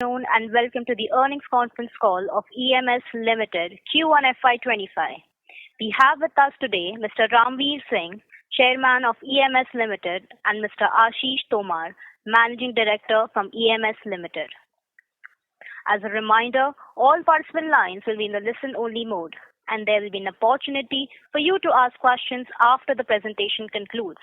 Afternoon and welcome to the earnings conference call of EMS Limited Q1 FY25. We have with us today Mr. Ramveer Singh, Chairman of EMS Limited, and Mr. Ashish Tomar, Managing Director from EMS Limited. As a reminder, all participant lines will be in the listen-only mode, and there will be an opportunity for you to ask questions after the presentation concludes.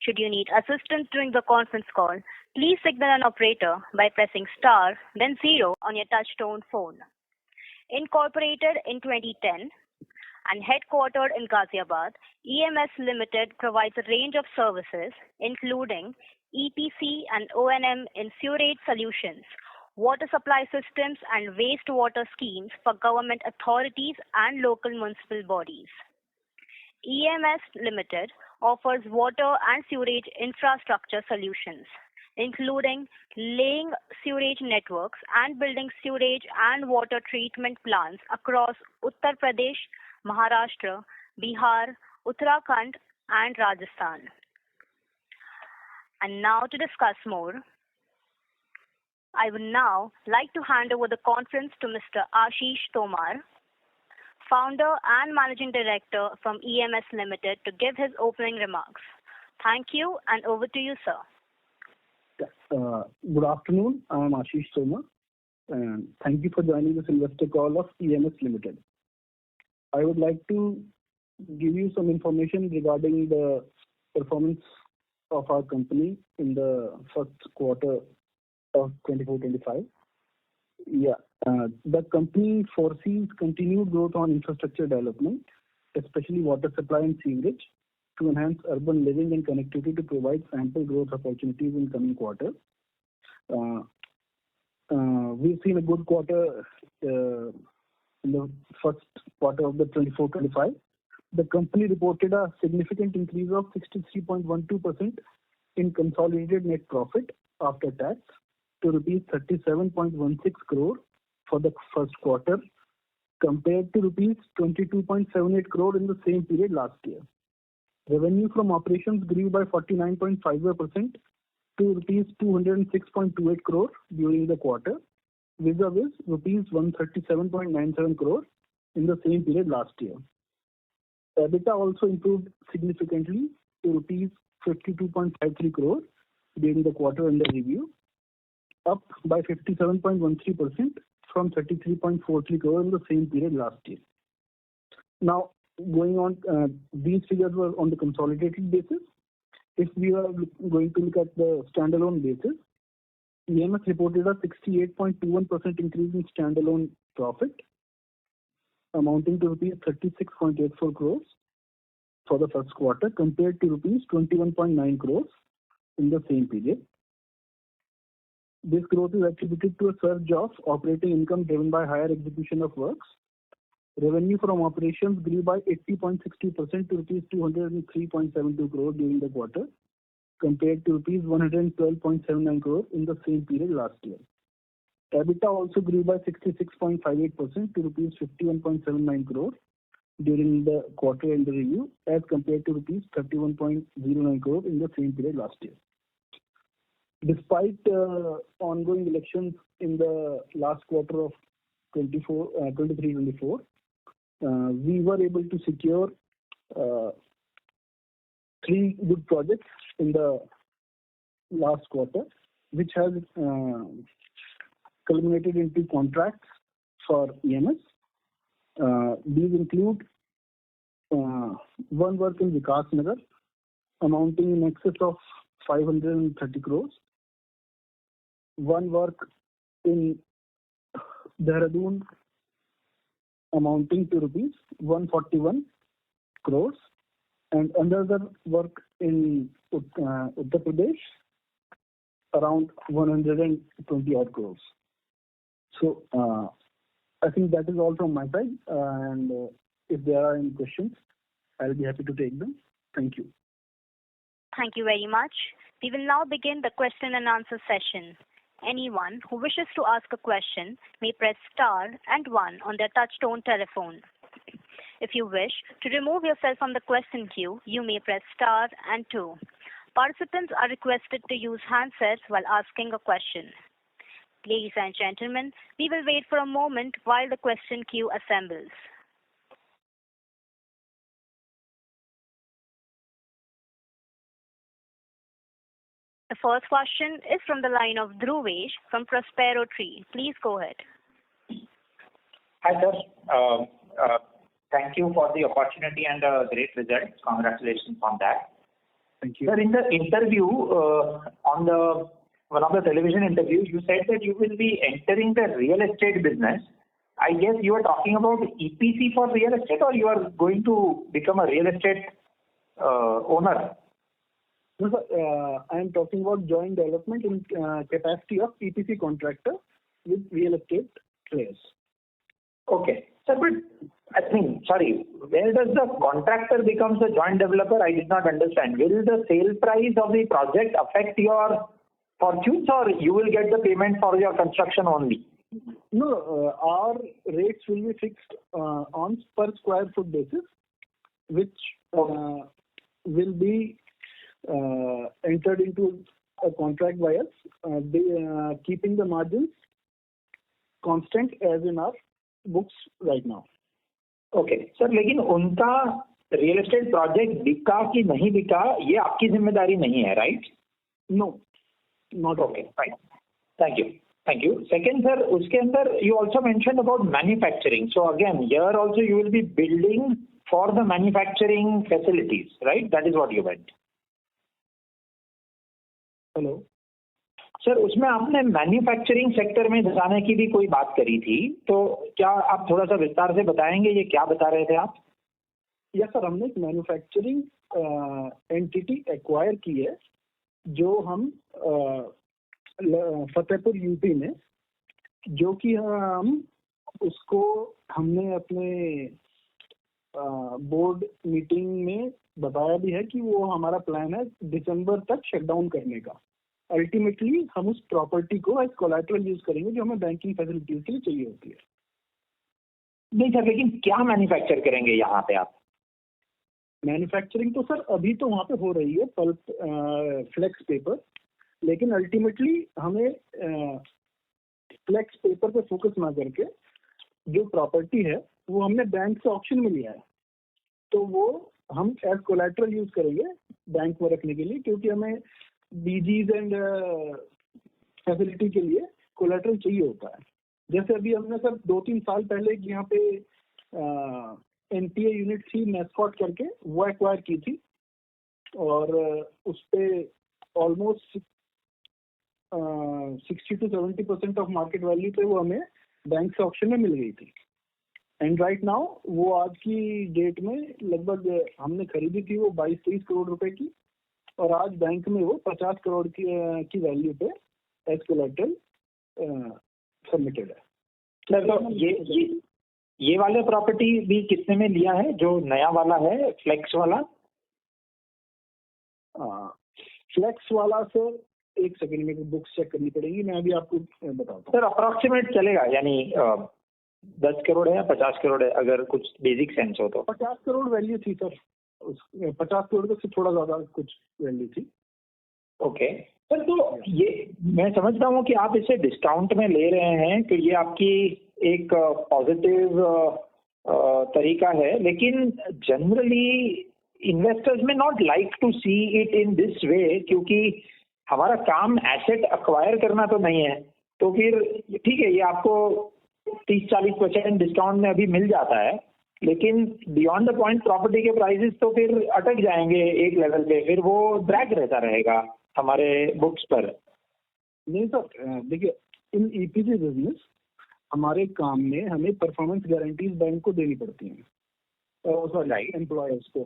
Should you need assistance during the conference call, please signal an operator by pressing star, then 0 on your touch-tone phone. Incorporated in 2010 and headquartered in Ghaziabad, EMS Limited provides a range of services including EPC and O&M in sewerage solutions, water supply systems and wastewater schemes for government authorities and local municipal bodies. EMS Limited offers water and sewerage infrastructure solutions, including laying sewerage networks and building sewerage and water treatment plants across Uttar Pradesh, Maharashtra, Bihar, Uttarakhand, and Rajasthan. And now to discuss more, I would now like to hand over the conference to Mr. Ashish Tomar, Founder and Managing Director from EMS Limited, to give his opening remarks. Thank you, and over to you, sir. Good afternoon. I am Ashish Tomar, and thank you for joining this investor call of EMS Limited. I would like to give you some information regarding the performance of our company in the first quarter of 24-25. The company foresees continued growth on infrastructure development, especially water supply and sewerage, to enhance urban living and connectivity to provide ample growth opportunities in coming quarters. We've seen a good quarter in the first quarter of the 24-25. The company reported a significant increase of 63.12% in consolidated net profit after tax to rupees 37.16 crore for the first quarter, compared to rupees 22.78 crore in the same period last year. Revenue from operations grew by 49.50% to rupees 206.28 crore during the quarter, vis-a-vis rupees 137.97 crore in the same period last year. EBITDA also improved significantly to rupees 52.53 crore during the quarter under review, up by 57.13% from 33.43 crore in the same period last year. Now, going on, these figures were on the consolidated basis. If we are going to look at the standalone basis, EMS reported a 68.21% increase in standalone profit, amounting to rupees 36.84 crores for the first quarter, compared to rupees 21.9 crores in the same period. This growth is attributed to a surge of operating income driven by higher execution of works. Revenue from operations grew by 80.60% to rupees 203.72 crore during the quarter, compared to rupees 112.79 crore in the same period last year. EBITDA also grew by 66.58% to rupees 51.79 crore during the quarter under review, as compared to rupees 31.09 crore in the same period last year. Despite ongoing elections in the last quarter of 23-24, we were able to secure 3 good projects in the last quarter, which has culminated into contracts for EMS. These include one work in Vikas Nagar, amounting in excess of 530 crores. One work in Dehradun amounting to rupees 141 crores, and another work in Uttar Pradesh around 120 odd crores. So I think that is all from my side, and if there are any questions, I'll be happy to take them. Thank you. Thank you very much. We will now begin the question and answer session. Anyone who wishes to ask a question may press star and 1 on their touch-tone telephone. If you wish to remove yourself from the question queue, you may press star and 2. Participants are requested to use handsets while asking a question. Ladies and gentlemen, we will wait for a moment while the question queue assembles. The first question is from the line of Dhruvesh from Prospero Tree. Please go ahead. Hi, sir. Thank you for the opportunity and great results. Congratulations on that. Thank you. Sir, in the interview, on one of the television interviews, you said that you will be entering the real estate business. I guess you are talking about EPC for real estate, or you are going to become a real estate owner? No, sir, I am talking about joint development in capacity of EPC contractor with real estate players. Okay. Sir, but where does the contractor becomes a joint developer? I did not understand. Will the sale price of the project affect your fortunes, or you will get the payment for your construction only? No, our rates will be fixed on per square foot basis, which will be entered into a contract by us, keeping the margins constant as in our books right now. Okay sir, लेकिन उनका real estate project बिका कि नहीं बिका ये आपकी जिम्मेदारी नहीं है, right? No, not okay, fine, thank you. Second sir, उसके अंदर you also mention about manufacturing. So again here also you will be building for the manufacturing facilities, right? That is what you meant. Hello sir, उसमें आपने manufacturing sector में जाने की भी कोई बात करी थी, तो क्या आप थोड़ा सा विस्तार से बताएंगे, ये क्या बता रहे थे आप? यस सर, हमने एक मैन्युफैक्चरिंग एंटिटी एक्वायर की है, जो हम फतेहपुर यूपी में, जो कि हम उसको हमने अपने बोर्ड मीटिंग में बताया भी है कि वो हमारा प्लान है दिसंबर तक शटडाउन करने का. अल्टीमेटली हम उस प्रॉपर्टी को एज कोलैटरल यूज करेंगे जो हमें बैंकिंग फैसिलिटीज के लिए चाहिए होती है. नहीं सर, लेकिन क्या मैन्युफैक्चर करेंगे यहाँ पे आप? मैन्युफैक्चरिंग तो सर अभी तो वहाँ पे हो रही है, पल्प फ्लेक्स पेपर, लेकिन अल्टीमेटली हमें फ्लेक्स पेपर पे फोकस ना करके जो प्रॉपर्टी है वो हमने बैंक से ऑक्शन में लिया है, तो वो हम एज कोलैटरल यूज करेंगे बैंक में रखने के लिए, क्योंकि हमें बीजीज एंड फैसिलिटी के लिए कोलैटरल चाहिए होता है. जैसे अभी हमने सर 2-3 साल पहले यहाँ पे एनपीए यूनिट थी मैस्कॉट करके, वो एक्वायर की थी, और उस पे almost 60 to 70% of market value पे वो हमें बैंक से ऑक्शन में मिल गई थी. एंड राइट नाउ वो आज की डेट में लगभग हमने खरीदी थी वो 22-23 करोड़ रुपए की, और आज बैंक में वो 50 करोड़ की वैल्यू पे एज कोलैटरल सबमिटेड है. सर, तो ये वाले प्रॉपर्टी भी कितने में लिया है, जो नया वाला है फ्लेक्स वाला? फ्लेक्स वाला सर, एक सेकंड में बुक्स चेक करनी पड़ेगी, मैं अभी आपको बताता हूँ. सर अप्रोक्सीमेट चलेगा, यानी 10 करोड़ है या 50 करोड़ है, अगर कुछ बेसिक सेंस हो तो? 50 करोड़ वैल्यू थी सर, 50 करोड़ से थोड़ा ज्यादा कुछ वैल्यू थी. ओके सर, तो ये मैं समझता हूँ कि आप इसे डिस्काउंट में ले रहे हैं, तो ये आपकी एक पॉजिटिव तरीका है, लेकिन जनरली इन्वेस्टर्स में not like to see it in this way, क्योंकि हमारा काम एसेट अक्वायर करना तो नहीं है. तो फिर ठीक है, ये आपको 30-40% डिस्काउंट में अभी मिल जाता है, लेकिन बियॉन्ड द पॉइंट प्रॉपर्टी के प्राइसेस तो फिर अटक जाएंगे एक लेवल पे, फिर वो ड्रैग रहता रहेगा हमारे बुक्स पर. नहीं सर, देखिए इन ईपीसी बिजनेस हमारे काम में हमें परफॉर्मेंस गारंटीज बैंक को देनी पड़ती हैं, सॉरी एम्प्लॉयर्स को,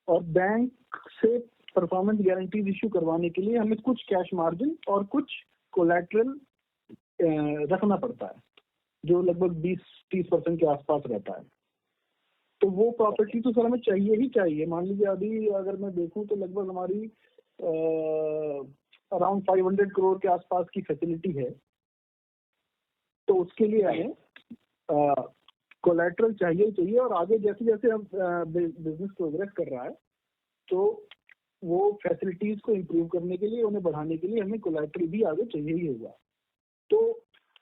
और बैंक से परफॉर्मेंस गारंटीज इश्यू करवाने के लिए हमें कुछ कैश मार्जिन और कुछ कोलैटरल रखना पड़ता है, जो लगभग 20-30% के आसपास रहता है. तो वो प्रॉपर्टी तो सर हमें चाहिए ही चाहिए. मान लीजिए अभी अगर मैं देखूं तो लगभग हमारी अराउंड 500 करोड़ के आसपास की फैसिलिटी है, तो उसके लिए हमें कोलैटरल चाहिए. और आगे जैसे जैसे हम बिजनेस प्रोग्रेस कर रहा है, तो वो फैसिलिटीज को इम्प्रूव करने के लिए, उन्हें बढ़ाने के लिए हमें कोलैटरल भी आगे चाहिए ही होगा. तो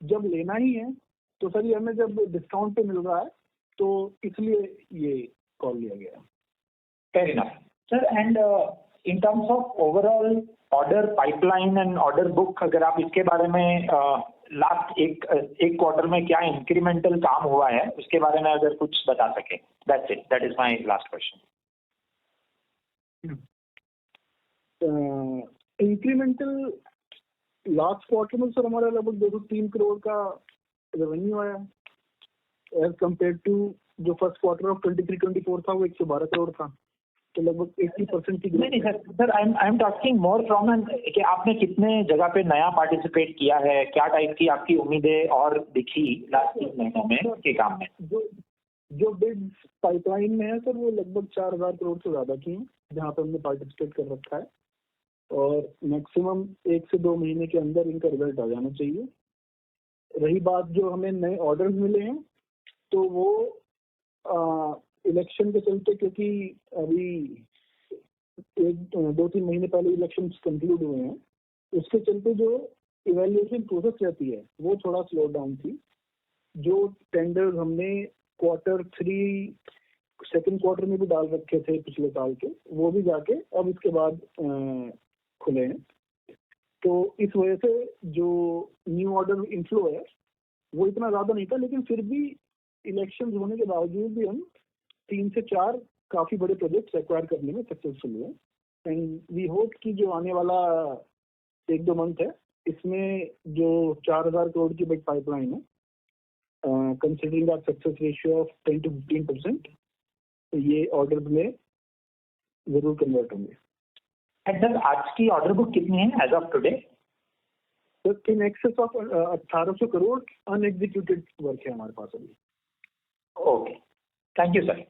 जब लेना ही है तो सर ये हमें जब डिस्काउंट पे मिल रहा है तो इसलिए ये कॉल लिया गया। Fair enough. Sir, and in terms of overall order pipeline and order book, अगर आप इसके बारे में लास्ट एक क्वार्टर में क्या इंक्रीमेंटल काम हुआ है उसके बारे में अगर कुछ बता सके। That's it. That is my last question. Incremental last quarter में सर हमारा लगभग 203 करोड़ का रेवेन्यू आया एज कम्पेयर टू जो फर्स्ट क्वार्टर ऑफ 23-24 था वो 112 करोड़ था, तो लगभग 80% की। नहीं sir, I am talking more from an कि आपने कितने जगह पे नया पार्टिसिपेट किया है, क्या टाइप की आपकी उम्मीदें और दिखी लास्ट 3 महीनों में के काम में। जो बिड्स पाइपलाइन में है सर वो लगभग 4000 करोड़ से ज्यादा की हैं जहाँ पे हमने पार्टिसिपेट कर रखा है, और मैक्सिमम 1 से 2 महीने के अंदर इनका रिजल्ट आ जाना चाहिए। रही बात जो हमें नए ऑर्डर्स मिले हैं तो वो इलेक्शन के चलते, क्योंकि अभी 2-3 महीने पहले इलेक्शन कंक्लूड हुए हैं, उसके चलते जो इवैल्यूएशन प्रोसेस रहती है वो थोड़ा स्लो डाउन थी। जो टेंडर्स हमने Q3 सेकंड क्वार्टर में भी डाल रखे थे पिछले साल के, वो भी जाके अब इसके बाद खुले हैं, तो इस वजह से जो न्यू ऑर्डर इनफ्लो है वो इतना ज्यादा नहीं था, लेकिन फिर भी इलेक्शंस होने के बावजूद भी हम 3 से 4 काफी बड़े प्रोजेक्ट्स एक्वायर करने में सक्सेसफुल हुए। एंड वी होप कि जो आने वाला 1-2 मंथ है इसमें जो 4000 करोड़ की बिग पाइपलाइन है, considering our success ratio of 10-15%, तो ये ऑर्डर में जरूर कन्वर्ट होंगे। सर आज की ऑर्डर बुक कितनी है as of today? In excess of 1800 crore unexecuted work है हमारे पास अभी। Okay, thank you sir.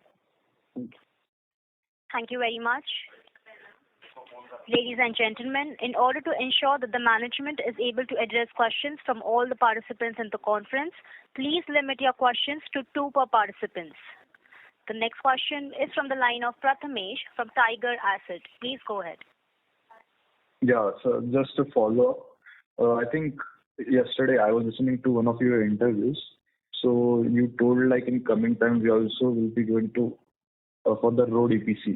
Thank you very much. Ladies and gentlemen, in order to ensure that the management is able to address questions from all the participants in the conference, please limit your questions to 2 per participants. The next question is from the line of Prathamesh from Tiger Asset. Please go ahead. Yeah, so just to follow up, I think yesterday I was listening to one of your interviews. So you told like in coming time we also will be going to for the road EPC.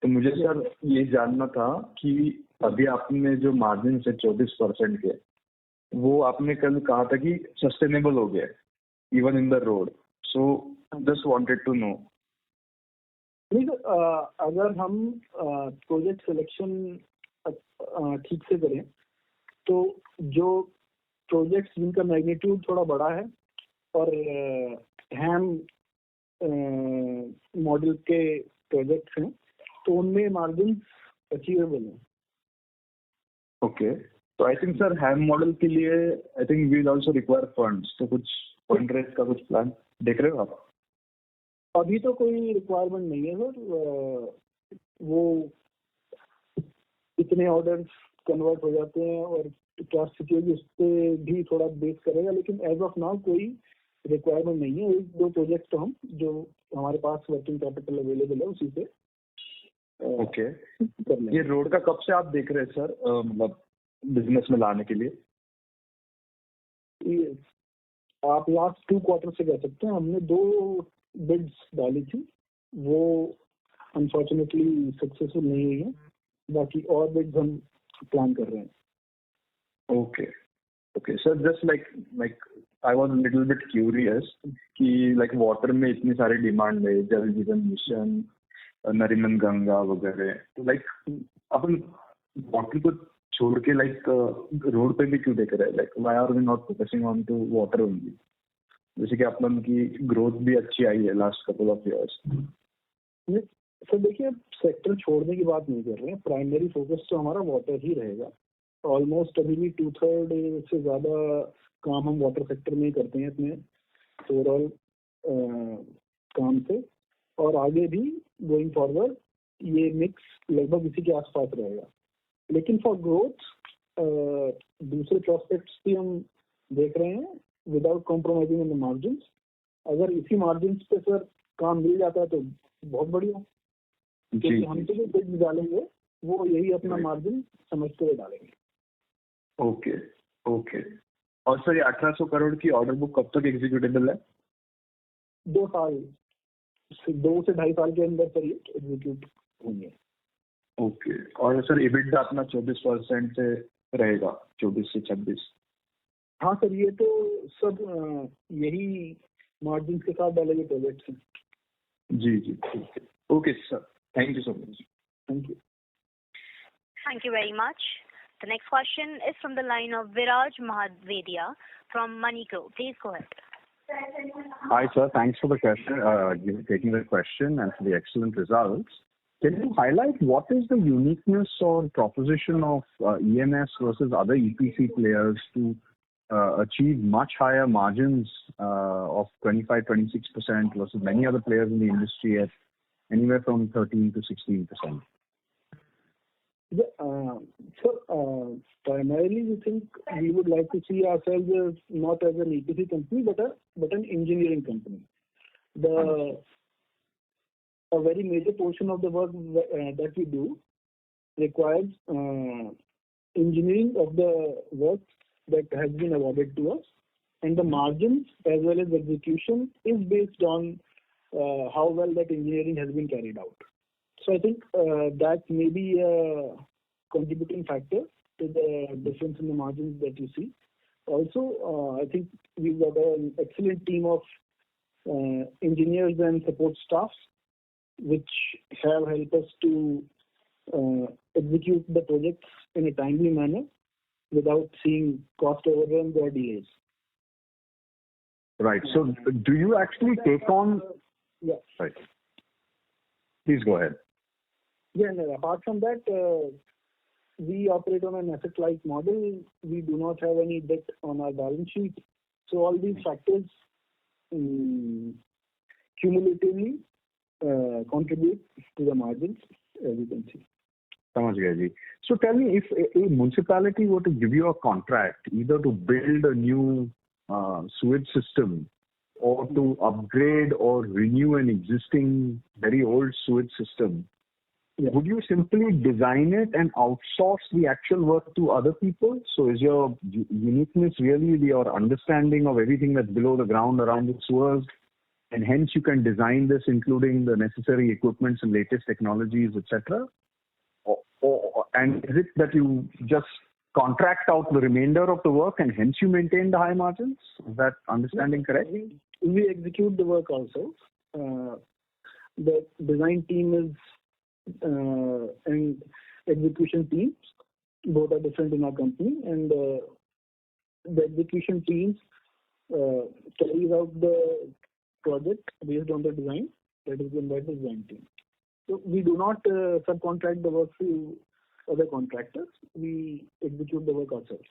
तो मुझे sir ये जानना था कि अभी आपने जो margin है 24% के, वो आपने कल कहा था कि सस्टेनेबल हो गया even in the road, so just wanted to know. नहीं सर, अगर हम प्रोजेक्ट सिलेक्शन ठीक से करें तो जो प्रोजेक्ट्स जिनका मैग्नीट्यूड थोड़ा बड़ा है और हैम मॉडल के प्रोजेक्ट्स हैं तो उनमें मार्जिन अचीवेबल है। ओके, तो I think sir HAM model के लिए I think we will also require funds, तो कुछ फंड रेज का कुछ प्लान देख रहे हो आप? अभी तो कोई रिक्वायरमेंट नहीं है सर, वो इतने ऑर्डर्स कन्वर्ट हो जाते हैं और क्या सिक्योरिटी उस पर भी थोड़ा बेस करेगा, लेकिन एज ऑफ नाउ कोई रिक्वायरमेंट नहीं है। 1-2 प्रोजेक्ट तो हम जो हमारे पास वर्किंग कैपिटल अवेलेबल है उसी से ओके। ये रोड का कब से आप देख रहे हैं सर, मतलब बिजनेस में लाने के लिए? आप लास्ट 2 क्वार्टर से कह सकते हैं। हमने 2 बिड्स डाली थी, वो अनफॉर्चुनेटली सक्सेसफुल नहीं हुई है, बाकी और बिड्स हम प्लान कर रहे हैं। Okay sir, just like I was little bit curious कि लाइक वाटर में इतनी सारी डिमांड है, जल जीवन मिशन, नरीमन गंगा वगैरह, तो लाइक अपन वाटर को छोड़ के लाइक रोड पे भी क्यों देख रहे हैं? Like why are we not focusing on to water only? जैसे कि अपन की ग्रोथ भी अच्छी आई है last couple of years. Sir देखिए, सेक्टर छोड़ने की बात नहीं कर रहे हैं, प्राइमरी फोकस तो हमारा वाटर ही रहेगा। ऑलमोस्ट अभी भी 2/3 से ज्यादा काम हम वाटर सेक्टर में ही करते हैं अपने ओवरऑल काम से, और आगे भी गोइंग फॉरवर्ड ये मिक्स लगभग इसी के आसपास रहेगा। लेकिन फॉर ग्रोथ दूसरे प्रोस्पेक्ट्स भी हम देख रहे हैं without compromising in the margin. अगर इसी मार्जिन पे सर काम मिल जाता है तो बहुत बढ़िया, क्योंकि हम तो जो बिड डालेंगे वो यही अपना मार्जिन समझते हुए डालेंगे। ओके और सर ये 1800 करोड़ की ऑर्डर बुक कब तक एग्जीक्यूटेबल है? 2 से 2.5 साल के अंदर सर ये एग्जीक्यूट होंगे। ओके। और सर EBITDA अपना 24% से रहेगा, 24 से 26? हाँ सर, ये तो सब यही मार्जिन के साथ डाले गए प्रोजेक्ट्स हैं। जी जी, ठीक है। Okay sir, thank you so much. Thank you. Thank you very much. The next question is from the line of Viraj Mahadvedia from MoneyGrow. Please go ahead. Hi, sir. Thanks for the question, taking the question and for the excellent results. Can you highlight what is the uniqueness or proposition of EMS versus other EPC players to achieve much higher margins of 25-26% versus many other players in the industry at anywhere from 13 to 16%? Yeah, so primarily we think we would like to see ourselves as not as an EPC company but an engineering company. A very major portion of the work that we do requires engineering of the work that has been awarded to us, and the margins as well as execution is based on how well that engineering has been carried out. So I think that may be a contributing factor to the difference in the margins that you see. Also, I think we've got an excellent team of engineers and support staffs which have helped us to execute the projects in a timely manner without seeing cost overruns or delays. Right. So do you actually take on... Yeah. Right. Please go ahead. Yeah, no, apart from that, we operate on an asset-light model. We do not have any debt on our balance sheet. So all these factors cumulatively contribute to the margins, as you can see. समझ गया जी. So tell me, if a municipality were to give you a contract either to build a new sewage system or to upgrade or renew an existing very old sewage system, yeah, would you simply design it and outsource the actual work to other people? So is your uniqueness really your understanding of everything that's below the ground around the sewers, and hence you can design this including the necessary equipments and latest technologies, etc.? And is it that you just contract out the remainder of the work and hence you maintain the high margins? Is that understanding correct? We execute the work also. The design team is and execution teams, both are different in our company, and the execution teams carries out the project based on the design that is done by the design team. So we do not subcontract the work to other contractors. We execute the work ourselves.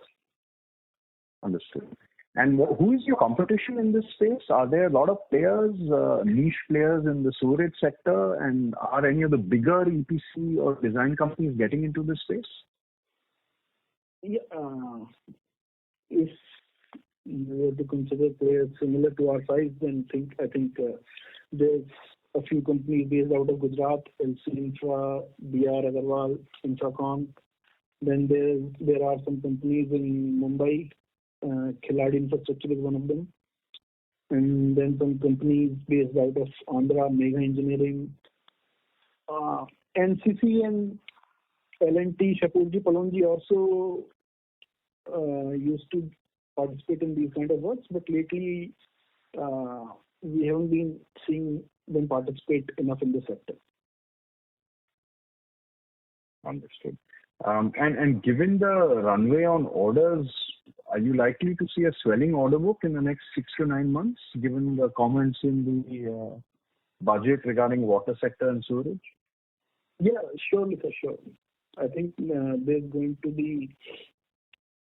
Understood. And who is your competition in this space? Are there a lot of players, niche players in the sewerage sector, and are any of the bigger EPC or design companies getting into this space? Yeah, if you were to consider players similar to our size, then I think there's a few companies based out of Gujarat, LC Infra, BR Agarwal, Infracom. Then there are some companies in Mumbai. Khiladi Infrastructure is one of them. And then some companies based out of Andhra, Mega Engineering. NCC and L&T, Shapurji Palonji also used to participate in these kind of works, but lately we haven't been seeing them participate enough in the sector. Understood. And given the runway on orders, are you likely to see a swelling order book in the next 6 to 9 months, given the comments in the budget regarding water sector and sewerage? Yeah, surely, for sure. I think there's going to be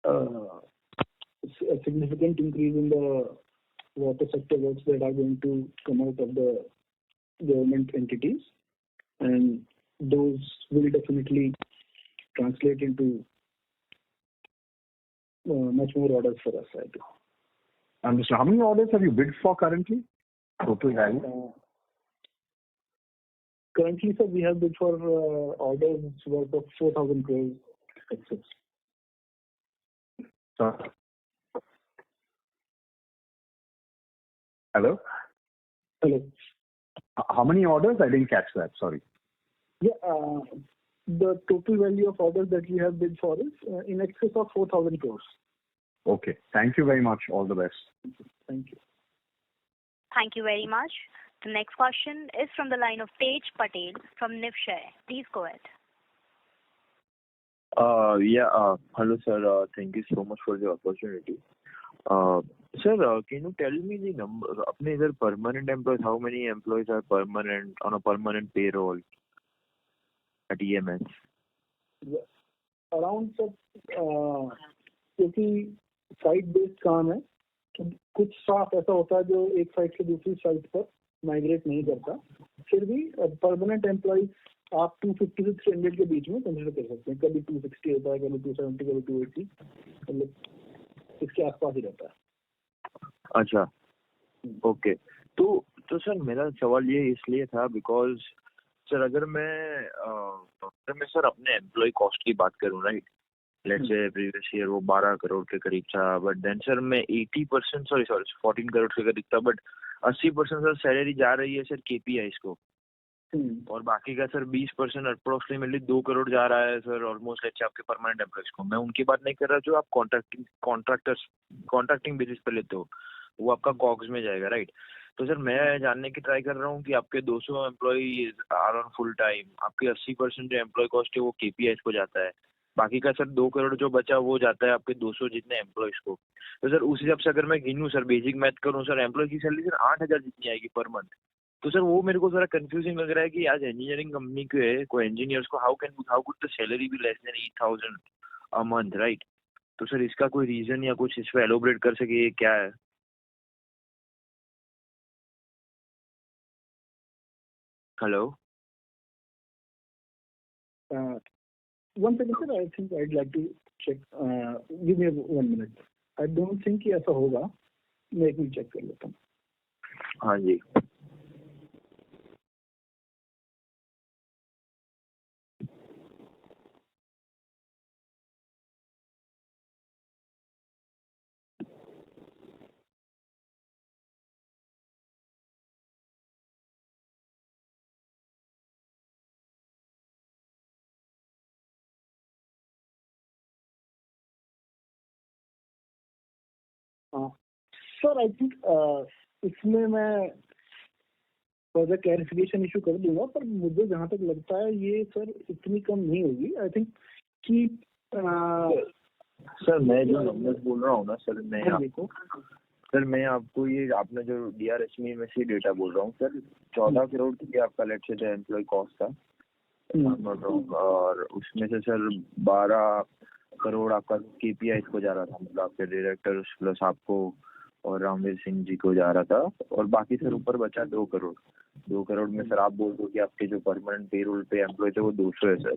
a significant increase in the water sector works that are going to come out of the government entities, and those will definitely translate into much more orders for us, I think. Understood. How many orders have you bid for currently? Total value? Currently, sir, we have bid for orders worth of 4,000 crores excess. Hello? Hello. How many orders? I didn't catch that. Sorry. Yeah, the total value of orders that we have bid for is in excess of 4,000 crores. Okay. Thank you very much. All the best. Thank you. Thank you very much. The next question is from the line of Tej Patel from Nivshare. Please go ahead. Hello, sir. Thank you so much for the opportunity. Sir, can you tell me the number, अपने इधर permanent employees, how many employees are permanent on a permanent payroll at EMS? Around sir क्योंकि site based काम है तो कुछ staff ऐसा होता है जो एक साइट से दूसरी साइट पर माइग्रेट नहीं करता, फिर भी परमानेंट एम्प्लॉइज आप 250 से 300 के बीच में कंसिडर कर सकते हैं. कभी 260 होता है, कभी 270, कभी 280, मतलब इसके आसपास ही रहता है. अच्छा, ओके. तो सर मेरा सवाल ये इसलिए था बिकॉज सर अगर मैं सर अपने एम्प्लॉय कॉस्ट की बात करूँ, right, let's say previous year वो 12 करोड़ के करीब था, बट देन सर मैं 80% 14 करोड़ के करीब था, बट 80% सर सैलरी जा रही है सर केपीआईज को, और बाकी का सर 20% अप्रोक्सीमेटली 2 करोड़ जा रहा है सर ऑलमोस्ट लेट्स से आपके परमानेंट एम्प्लॉयज को. मैं उनकी बात नहीं कर रहा जो आप कॉन्ट्रैक्टिंग बेसिस पे लेते हो, वो आपका कॉग्स में जाएगा, राइट. तो सर मैं जानने की ट्राई कर रहा हूँ कि आपके 200 employ are on full time, आपके 80% जो एम्प्लॉय कॉस्ट है वो केपीआईज को जाता है, बाकी का सर 2 करोड़ जो बचा वो जाता है आपके 200 जितने एम्प्लॉयज को. तो सर उस हिसाब से अगर मैं गिनूँ सर, बेसिक मैथ करूँ सर, एम्प्लॉय की सैलरी सर 8,000 जितनी आएगी पर मंथ. तो सर वो मेरे को जरा कंफ्यूजिंग लग रहा है कि आज इंजीनियरिंग कंपनी के कोई इंजीनियर्स को how could the salary be less than 8,000 a month, right. तो सर इसका कोई रीजन या कुछ इस पे एलोबरेट कर सके, ये क्या है? Hello. One second sir, I think I'd like to check. Give me 1 minute. I don't think कि ऐसा होगा. मैं एक मिनट चेक कर लेता हूँ. हाँ जी. सर आई थिंक इसमें मैं फर्दर क्लैरिफिकेशन इशू कर दूंगा, पर मुझे जहाँ तक लगता है ये सर इतनी कम नहीं होगी. आई थिंक कि सर मैं जो नंबर्स बोल रहा हूँ ना सर, मैं आपको ये आपने जो डीआरएसमी में से डेटा बोल रहा हूँ सर, 14 करोड़ की आपका लेट्स से एम्प्लॉय कॉस्ट था, और उसमें से सर 12 करोड़ आपका केपीआई को जा रहा था, मतलब आपके डायरेक्टर्स प्लस आपको और रामवीर सिंह जी को जा रहा था, और बाकी सर ऊपर बचा 2 करोड़. 2 करोड़ में सर आप बोल दो कि आपके जो परमानेंट पेरोल पे एम्प्लॉय थे वो 200 है सर.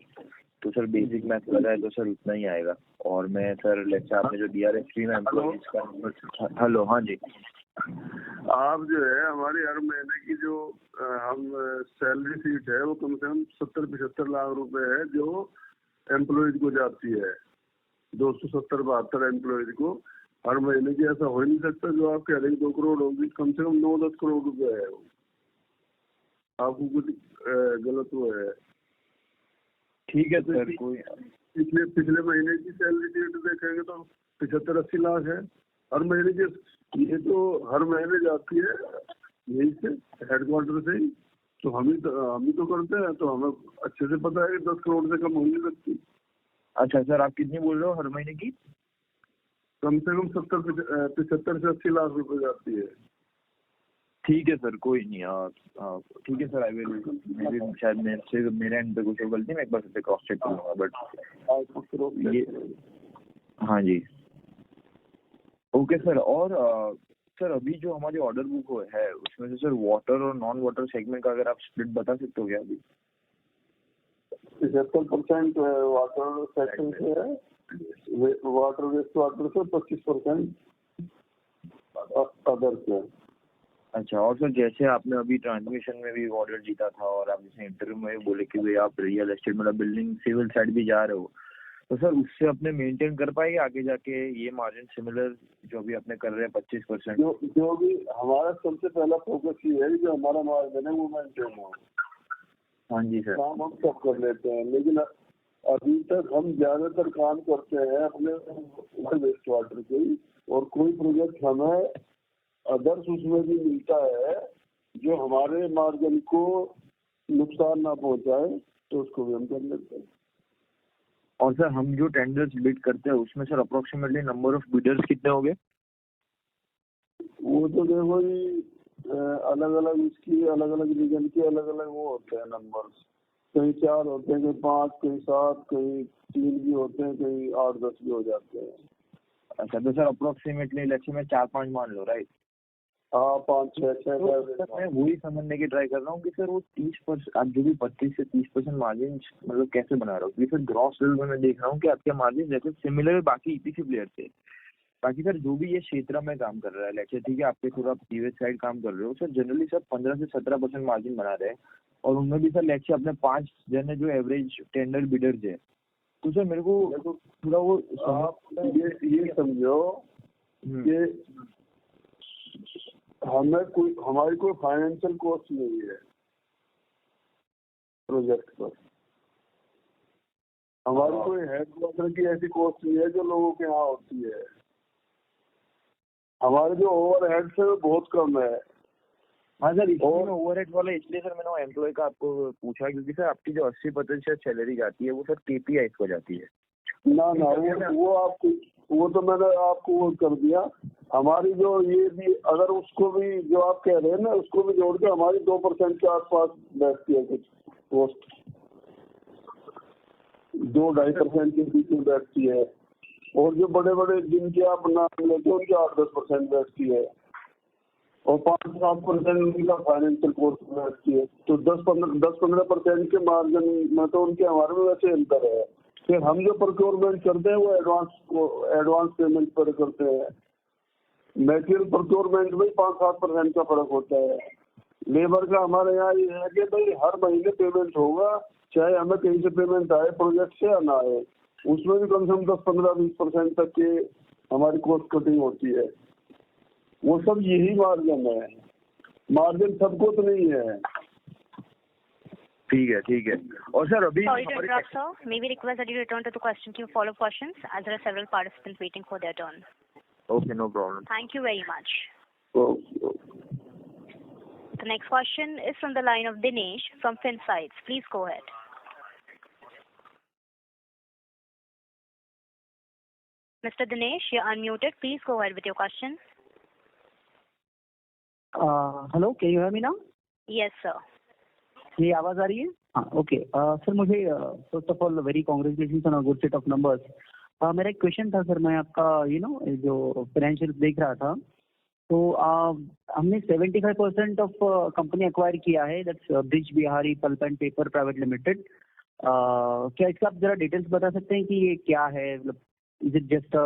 तो सर बेसिक मैथ लगाए तो सर उतना ही आएगा. और मैं सर लेट्स आपने जो डीआरएसपी में एम्प्लॉयज का, हेलो, हाँ जी, आप जो है हमारी हर महीने की जो हम सैलरी शीट है वो कम से कम 70-75 लाख रुपए है जो एम्प्लॉयज को जाती है. 270-72 एम्प्लॉयज को हर महीने की. ऐसा हो ही नहीं सकता जो आप कह रहे हैं 2 करोड़ होगी. कम से कम 9-10 करोड़ रुपए है वो. आपको कुछ गलत हुआ है. ठीक है सर. कोई पिछले महीने की सैलरी शीट देखेंगे तो 75-80 लाख है हर महीने की. ये तो हर महीने जाती है यही से हेडक्वार्टर से ही. तो हम ही तो करते हैं, तो हमें अच्छे से पता है कि 10 करोड़ से कम हो नहीं सकती. अच्छा सर, आप कितनी बोल रहे हो हर महीने की? कम से कम 75 से 80 लाख रुपए जाती है. ठीक है सर, कोई नहीं. ठीक है सर, आई विल शायद मेरे एंड पे कुछ गलती, मैं एक बार से क्रॉस चेक करूंगा, बट ये हाँ जी. Okay sir. और सर अभी जो हमारी ऑर्डर बुक है उसमें से सर वाटर और नॉन वाटर सेगमेंट का अगर आप स्प्लिट बता सकते हो क्या? अभी 75% वाटर सेक्शन से है, वाटर वेस्ट वाटर से 25% अदर से. अच्छा. और सर जैसे आपने अभी ट्रांसमिशन में भी ऑर्डर जीता था, और आप जैसे इंटरव्यू में बोले कि भाई आप रियल एस्टेट मतलब बिल्डिंग सिविल साइड भी जा रहे हो, तो सर उससे अपने मेंटेन कर पाएंगे आगे जाके ये मार्जिन सिमिलर जो भी अपने कर रहे हैं 25%? जो भी हमारा सबसे पहला फोकस ये है कि जो हमारा मार्जिन है वो मेंटेन हो। हाँ जी सर। काम हम सब कर लेते हैं, लेकिन अभी तक हम ज्यादातर काम करते हैं अपने वेस्ट वाटर के ही, और कोई प्रोजेक्ट हमें अदर्स उसमें भी मिलता है जो हमारे मार्जिन को नुकसान ना पहुंचाए, तो उसको भी हम कर लेते हैं। और सर हम जो टेंडर्स बिड करते हैं उसमें sir approximately number of bidders कितने हो गए? वो तो देखो जी अलग अलग इसकी अलग अलग रीजन के अलग अलग वो होते हैं नंबर्स, कहीं 4 होते हैं, कहीं 5, कहीं 7, कहीं 3 भी होते हैं, कहीं 8-10 भी हो जाते हैं। अच्छा, तो सर अप्रोक्सीमेटली लेट्स से मैं 4-5 मान लो, राइट? हाँ 5-6 तो मैं वही समझने की ट्राई कर रहा हूँ कि सर वो 30%, आप जो भी 25 से 30% मार्जिन मतलब कैसे बना रहे हो? क्योंकि सर ग्रॉस लेवल में मैं देख रहा हूँ कि आपके मार्जिन जैसे सिमिलर है बाकी ईपीसी प्लेयर से। बाकी सर जो भी ये क्षेत्र में काम कर रहा है, लेट्स से ठीक है आपके थोड़ा पीवेज साइड काम कर रहे हो सर, जनरली सर 15 से 17% मार्जिन बना रहे हैं, और उनमें भी सर लेट्स से अपने 5 जन है जो एवरेज टेंडर बिडर्स है। तो सर मेरे को थोड़ा वो आप ये समझो कि हमारी कोई फाइनेंशियल कॉस्ट नहीं है प्रोजेक्ट पर, हमारी कोई हेडक्वार्टर की ऐसी कॉस्ट नहीं है जो लोगों के यहाँ होती है। हमारे जो ओवरहेड्स है वो बहुत कम है। हाँ सर, इसमें ओवरहेड वाला इसलिए सर मैंने एम्प्लॉय का आपको पूछा क्योंकि सर आपकी जो 80% सैलरी जाती है वो सर KPIs को जाती है। ना वो तो मैंने आपको वो कर दिया। हमारी जो ये भी अगर उसको भी जो आप कह रहे हैं ना उसको भी जोड़ के हमारी 2% के आसपास बैठती है कुछ पोस्ट, 2-2.5% के बीच में बैठती है, और जो बड़े बड़े जिनके आप नाम लेते हैं उनकी 8-10% बैठती है, और 5-7% उनका फाइनेंशियल कॉस्ट बैठती है। तो 10-15% के मार्जिन में तो उनके हमारे में वैसे अंतर है। फिर हम जो प्रोक्योरमेंट करते हैं वो एडवांस पेमेंट पर करते हैं। मेटेरियल प्रोक्योरमेंट में 5-7% का फर्क होता है। लेबर का हमारे यहाँ ये है कि भाई हर महीने पेमेंट होगा, चाहे हमें कहीं से पेमेंट आए प्रोजेक्ट से या ना आए, उसमें भी कम से कम 10-15-20% तक के हमारी कॉस्ट कटिंग होती है। वो सब यही मार्जिन है, मार्जिन सबको तो नहीं है। ठीक है। और सर अभी Sorry to interrupt, sir. May we request that you return to the question queue for follow-up questions, as there are several participants waiting for their turn. Okay, no problem. Thank you very much. Okay. The next question is from the line of Dinesh from Finsights. Please go ahead. Mr. Dinesh, you're unmuted. Please go ahead with your question. Hello, can you hear me now? Yes, sir. ये आवाज आ रही है? हाँ, okay sir, मुझे first of all very congratulations on a good set of numbers. मेरा एक question था sir, मैं आपका जो फाइनेंशियल देख रहा था, तो हमने 75% ऑफ कंपनी एक्वायर किया है, that's bridge Bihari pulp and paper private limited. क्या इसका आप जरा डिटेल्स बता सकते हैं कि ये क्या है? मतलब इज इट जस्ट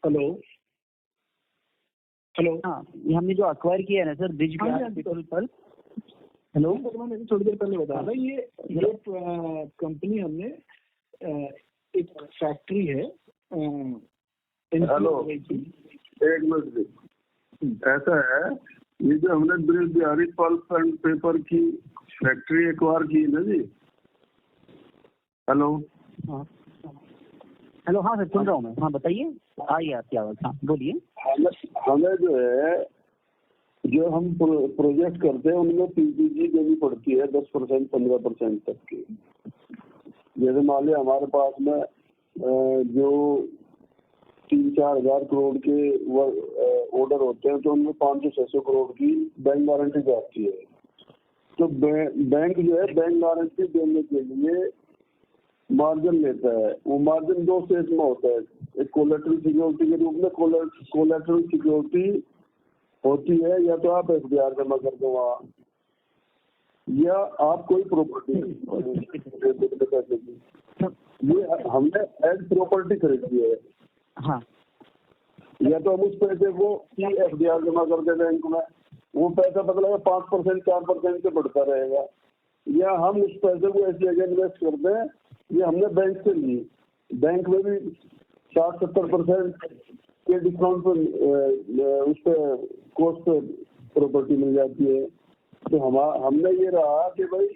हेलो हाँ, ये हमने जो एक्वायर किया है ना sir, bridge Bihari pulp. Hello, मैंने थोड़ी देर पहले बताया था, ये कंपनी हमने एक फैक्ट्री है। हेलो, एक मिनट, ऐसा है, ये जो हमने bridge Bihari pulp and paper की फैक्ट्री एक्वायर की ना जी। हेलो हेलो, हाँ सर, सुन रहा हूँ मैं। हाँ बताइए, आई आपकी आवाज़। हाँ बोलिए। हमें जो है, जो हम प्रोजेक्ट करते हैं उनमें PPG देनी पड़ती है 10% 15% तक की। जैसे मान लिया हमारे पास में जो 3-4 हज़ार करोड़ के ऑर्डर होते हैं, तो उनमें 500-600 करोड़ की बैंक गारंटी जाती है। तो बैंक जो है बैंक गारंटी देने के लिए मार्जिन लेता है। वो मार्जिन 2 स्टेज में होता है। एक कोलेटरल सिक्योरिटी के रूप में कोलेटरल सिक्योरिटी होती है, या तो आप FDR जमा कर दो वहाँ, या आप कोई प्रॉपर्टी ये हमने एज प्रॉपर्टी खरीदी है। हाँ, या तो हम उस पैसे को FDR जमा कर दे बैंक में, वो पैसा मतलब 5% 4% से बढ़ता रहेगा। या हम उस पैसे को ऐसी जगह इन्वेस्ट करते हैं, ये हमने बैंक से लिए। बैंक में भी 60-70% के डिस्काउंट पर उस पर कॉस्ट पे प्रॉपर्टी मिल जाती है। तो हमने ये रहा कि भाई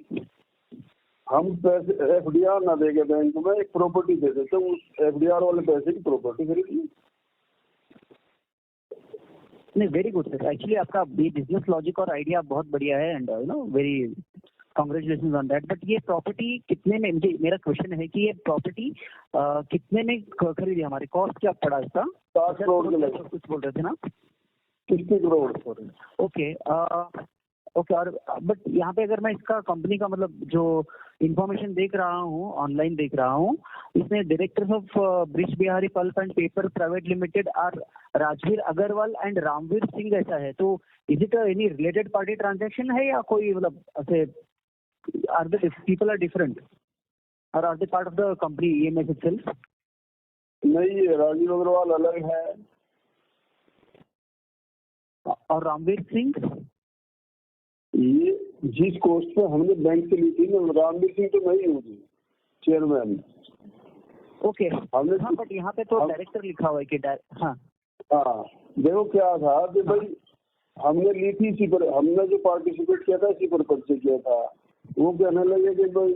हम पैसे FDR ना देके बैंक में एक प्रॉपर्टी दे देते, उस FDR वाले पैसे की प्रॉपर्टी खरीदिए। नहीं, वेरी गुड सर, एक्चुअली आपका बिजनेस लॉजिक और आइडिया बहुत बढ़िया है and very congratulation on that. But ये प्रॉपर्टी कितने में, मुझे मेरा क्वेश्चन है कि ये प्रॉपर्टी कितने में खरीदी, हमारे कॉस्ट क्या पड़ा इसका? 60 करोड़ के लगभग कुछ बोल रहे थे ना? 60 करोड़। Okay okay. और बट यहाँ पे अगर मैं इसका कंपनी का मतलब जो इंफॉर्मेशन देख रहा हूँ, ऑनलाइन देख रहा हूँ, इसमें directors of Brij Bihari pulp and paper private limited are Rajveer Agarwal and Ramveer Singh ऐसा है। तो is it any related party transaction है या कोई मतलब ऐसे are the people are different और are the part of the company EMS itself? नहीं, राजीव अग्रवाल अलग है। और रामवीर सिंह ये जिस कोस्ट पे हमने बैंक से ली थी ना, रामवीर सिंह तो नहीं होगी चेयरमैन। ओके हमने हाँ, बट यहाँ पे तो डायरेक्टर लिखा हुआ है कि हाँ देखो क्या था कि भाई हमने ली थी इसी पर, हमने जो पार्टिसिपेट किया था इसी पर पर्चे किया था। वो कहने लगे कि भाई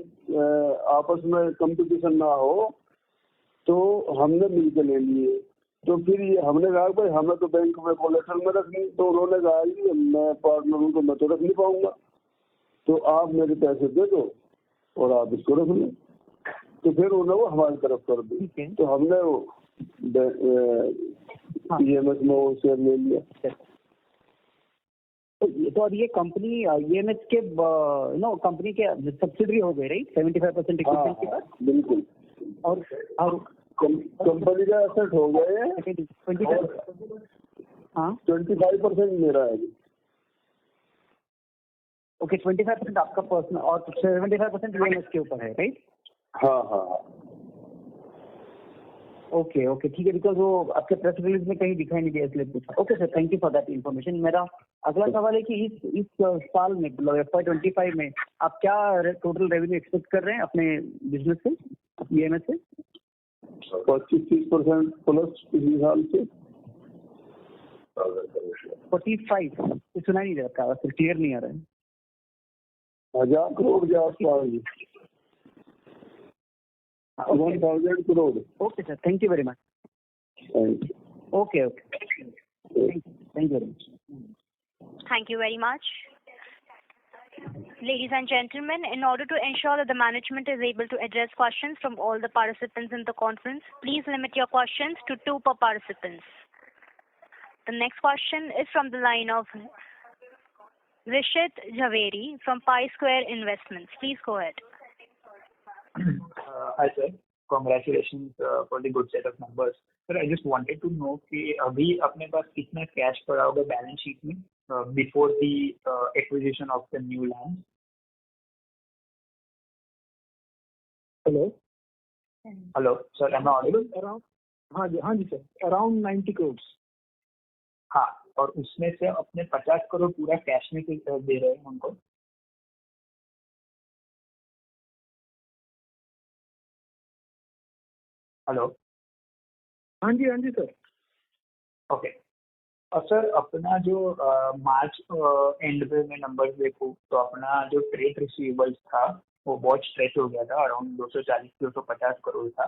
आपस में कंपटीशन ना हो, तो हमने मिलकर ले लिए। तो फिर ये हमने कहा भाई हमें तो बैंक में कोलेटरल में रखनी, तो उन्होंने कहा कि मैं पार्टनर हूँ तो मैं तो रख नहीं पाऊंगा, तो आप मेरे पैसे दे दो और आप इसको रख लो। तो फिर उन्होंने वो हमारी तरफ कर दी, तो हमने वो EMS में वो शेयर ले लिया। तो अब ये कंपनी EMS के कंपनी के सब्सिडरी हो गई, राइट? 75% इक्विटी के बाद। बिल्कुल। और कंपनी का एसेट हो गए 25% मेरा है। ओके, 25% आपका पर्सनल और 75% EMS के ऊपर है, राइट? हाँ। ओके ठीक है, बिकॉज वो आपके प्रेस रिलीज में कहीं दिखाई नहीं दिया इसलिए पूछा। Okay sir, thank you for that information. मेरा अगला सवाल है कि इस साल में मतलब FY25 में आप क्या टोटल रेवेन्यू एक्सपेक्ट कर रहे हैं अपने बिजनेस से, EMS से? 25-30% प्लस पिछले साल से। 45 सुना नहीं दे रहा, फिर क्लियर नहीं आ रहा है। 1000 करोड़ के आसपास। 1000 crore. Okay sir, thank you very much. Okay thank you very much. Thank you very much. Ladies and gentlemen, in order to ensure that the management is able to address questions from all the participants in the conference, please limit your questions to 2 per participant. The next question is from the line of Rishit Jhaveri from Pi Square Investments. Please go ahead. Hi sir, congratulations for the good set of numbers. Sir, I just wanted to know कि अभी अपने पास कितना cash पड़ा होगा balance sheet में before the acquisition of the new land? Hello, sir, am I audible? हाँ जी sir, around 90 crore. हाँ, और उसमें से अपने 50 करोड़ पूरा कैश में दे रहे हैं हमको। हेलो। हाँ जी सर। ओके। और सर अपना जो मार्च एंड पे मैं नंबर देखूँ तो अपना जो ट्रेड रिसीवेबल्स था वो बहुत स्ट्रेच हो गया था, अराउंड 240-250 करोड़ था।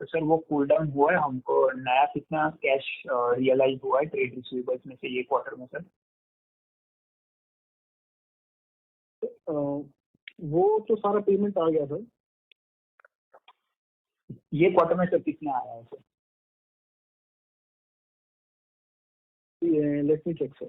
सर वो कूल डाउन हुआ है, हमको नया कितना कैश रियलाइज हुआ है ट्रेड रिसीवेबल्स में से ये क्वार्टर में सर? वो तो सारा पेमेंट आ गया सर। ये क्वार्टर में सर कितना आया है sir? Let me check sir.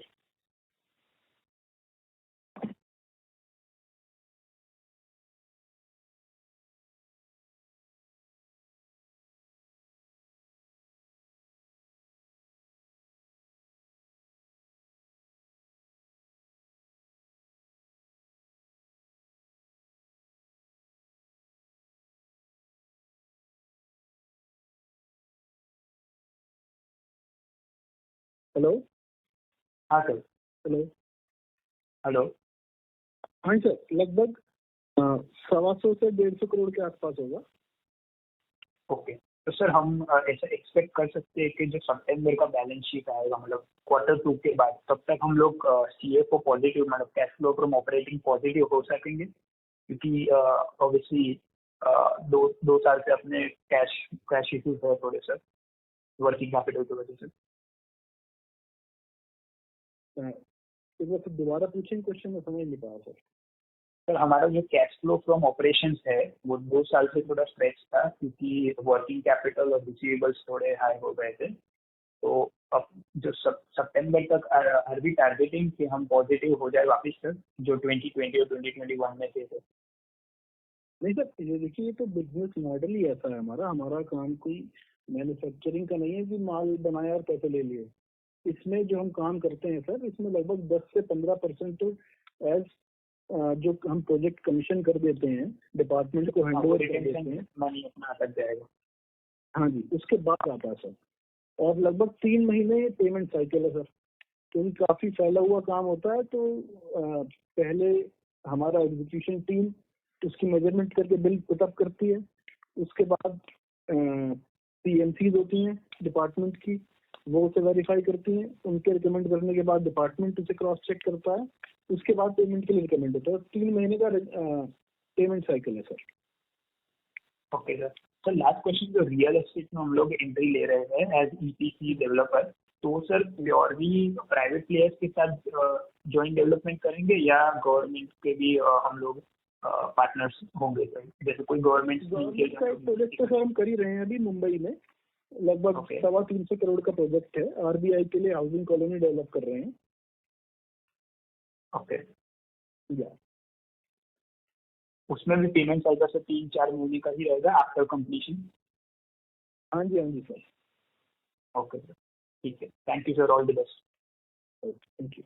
Hello. हाँ सर। हेलो। हेलो। हाँ सर, लगभग 125 से 150 करोड़ के आसपास होगा। ओके, तो सर हम ऐसा एक्सपेक्ट कर सकते हैं कि जो सितंबर का बैलेंस शीट आएगा मतलब Q2 के बाद, तब तक हम लोग CFO पॉजिटिव मतलब cash flow from operating positive हो सकेंगे, क्योंकि ऑब्वियसली दो साल से अपने कैश इश्यूज है थोड़े सर वर्किंग कैपिटल की वजह से। एक बार दोबारा पूछें क्वेश्चन, में समझ नहीं पाया सर। सर हमारा जो कैश फ्लो फ्रॉम ऑपरेशंस है वो 2 साल से थोड़ा स्ट्रेच था, क्योंकि वर्किंग कैपिटल और रिसीवेबल्स थोड़े हाई हो गए थे। तो अब जो सितंबर तक आर वी टारगेटिंग कि हम पॉजिटिव हो जाए वापस सर, जो 2020 और 2021 में थे सर? नहीं सर, ये देखिए, ये तो बिजनेस मॉडल ही ऐसा है हमारा काम कोई मैन्युफैक्चरिंग का नहीं है कि माल बनाया और पैसे ले लिए। इसमें जो हम काम करते हैं सर, इसमें लगभग 10 से 15% तो एज जो हम प्रोजेक्ट कमीशन कर देते हैं, डिपार्टमेंट को हैंडओवर कर देते हैं, मनी अपना अटक जाएगा। हाँ जी, उसके बाद आता है सर। और लगभग 3 महीने पेमेंट साइकिल है सर, क्योंकि काफी फैला हुआ काम होता है। तो पहले हमारा एग्जीक्यूशन टीम उसकी मेजरमेंट करके बिल पुटअप करती है। उसके बाद PMCs होती हैं डिपार्टमेंट की, वो उसे वेरीफाई करती हैं। उनके रिकमेंड करने के बाद डिपार्टमेंट उसे क्रॉस चेक करता है। उसके बाद पेमेंट के लिए रिकमेंड होता है। 3 महीने का पेमेंट साइकिल है sir. Okay sir. Sir last question, जो रियल एस्टेट में हम लोग एंट्री ले रहे हैं एज EPC डेवलपर, तो सर प्योरली प्राइवेट प्लेयर्स के साथ जॉइंट डेवलपमेंट करेंगे या गवर्नमेंट के भी हम लोग पार्टनर्स होंगे सर? जैसे कोई गवर्नमेंट का प्रोजेक्ट तो सर हम कर ही रहे हैं अभी मुंबई में, लगभग 325 करोड़ का प्रोजेक्ट है। RBI के लिए हाउसिंग कॉलोनी डेवलप कर रहे हैं। ओके, या उसमें भी पेमेंट साइकिल से 3-4 महीने का ही रहेगा आफ्टर कंप्लीशन? हाँ जी सर। ओके सर, ठीक है, thank you sir, all the best. Thank you.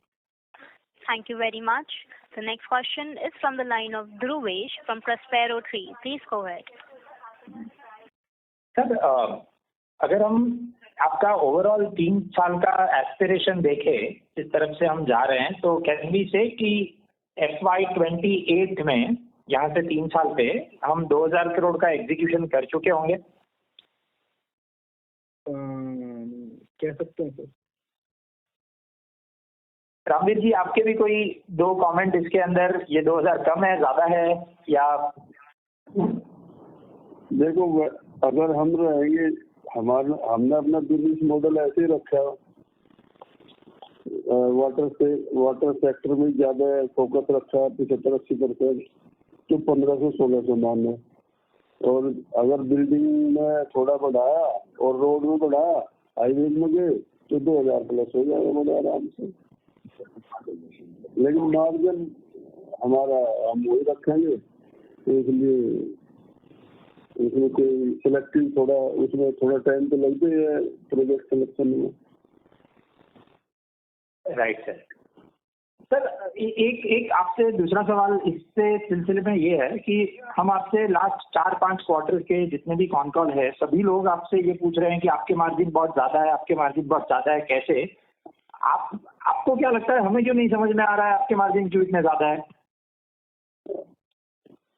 Thank you very much. The next question is from the line of Dhruvesh from Prospero Tree. Please go ahead. Sir अगर हम आपका overall 3 साल का aspiration देखें, जिस तरफ से हम जा रहे हैं, तो कैन वी से कि FY28 में यहाँ से 3 साल पे हम 2000 करोड़ का एग्जीक्यूशन कर चुके होंगे? कह सकते हैं सर। रामवीर जी, आपके भी कोई 2 कमेंट इसके अंदर, ये 2000 कम है, ज्यादा है, या? देखो, अगर हम रहेंगे, हमने अपना बिजनेस मॉडल ऐसे ही रखा, वाटर सेक्टर में ज्यादा फोकस रखा, 75-80%, तो 1500-1600 मान है। और अगर बिल्डिंग में थोड़ा बढ़ाया और रोड में बढ़ाया, हाईवे में गए, तो 2000 प्लस हो जाएगा मुझे आराम से। लेकिन मार्जिन हमारा हम वही रखेंगे, तो इसलिए उसमें कोई सिलेक्टिव उसमें थोड़ा टाइम तो लगता ही है प्रोजेक्ट सिलेक्शन में। Right sir. सर एक आपसे दूसरा सवाल इससे सिलसिले में ये है कि हम आपसे लास्ट 4-5 क्वार्टर के जितने भी कॉन कॉल है, सभी लोग आपसे ये पूछ रहे हैं कि आपके मार्जिन बहुत ज्यादा है, आपके मार्जिन बहुत ज्यादा है, कैसे? आपको क्या लगता है, हमें क्यों नहीं समझ में आ रहा है आपके मार्जिन क्यों इतने ज्यादा है?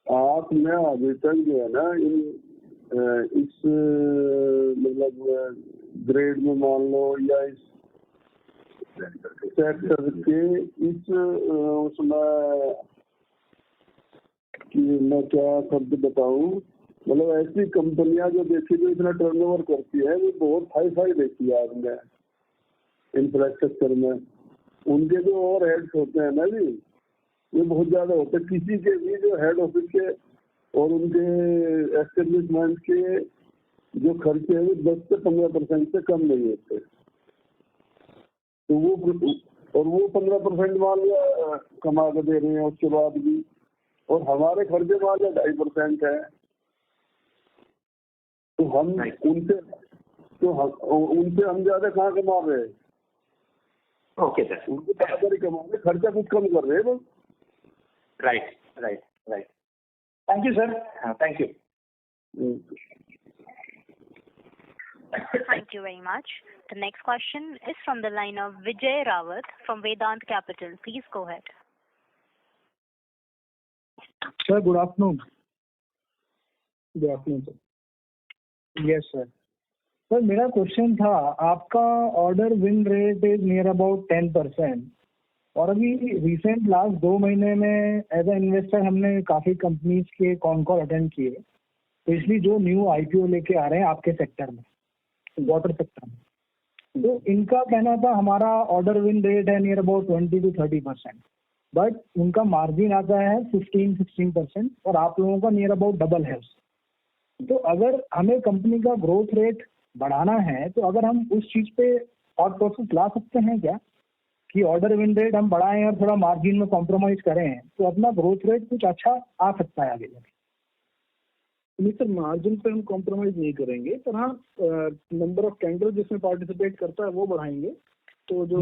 आपने अभी तक जो है ना इस मतलब ग्रेड में मान लो, या इस सेक्टर के इस उसमें कि मैं क्या शब्द बताऊं, मतलब ऐसी कंपनियां जो देखी जो इतना टर्नओवर करती है, वो बहुत हाई देखी है आपने इंफ्रास्ट्रक्चर में। उनके जो ओवर हेड्स होते हैं ना जी, ये बहुत ज्यादा होते हैं। किसी के भी जो हेड ऑफिस के और उनके एस्टेब्लिशमेंट के जो खर्चे हैं, वो 10 से 15% से कम नहीं होते। तो वो 15% माल कमा के दे रहे हैं उसके बाद भी, और हमारे खर्चे मान 2.5% है। तो हम उनसे हम ज्यादा कहाँ कमा रहे हैं? ओके सर, उनके बराबर ही कमा रहे, खर्चा कुछ कम कर रहे हैं बस। Right. Thank you sir, thank you. Thank you very much. The next question is from the line of Vijay Rawat from Vedant Capital. Please go ahead. Sir, good afternoon. Good afternoon, sir. Yes, sir. Sir मेरा question था, आपका order win rate is near about 10%, और अभी recent last 2 महीने में as a investor हमने काफ़ी companies के कॉन कॉल अटेंड किए, स्पेशली जो न्यू आईपीओ लेके आ रहे हैं आपके सेक्टर में, वाटर सेक्टर में। तो इनका कहना था हमारा ऑर्डर विन रेट है नियर अबाउट 20 to 30%, बट उनका मार्जिन आता है 15-16%, और आप लोगों का नियर अबाउट डबल है। तो अगर हमें कंपनी का ग्रोथ रेट बढ़ाना है तो अगर हम उस चीज पे और प्रोसेस ला सकते हैं क्या कि ऑर्डर विन रेट हम बढ़ाएं और थोड़ा मार्जिन में कॉम्प्रोमाइज करें तो अपना ग्रोथ रेट कुछ अच्छा आ सकता है आगे जाके? नहीं सर, मार्जिन पे हम कॉम्प्रोमाइज नहीं करेंगे, पर हाँ नंबर ऑफ टेंडर जिसमें पार्टिसिपेट करता है वो बढ़ाएंगे, तो जो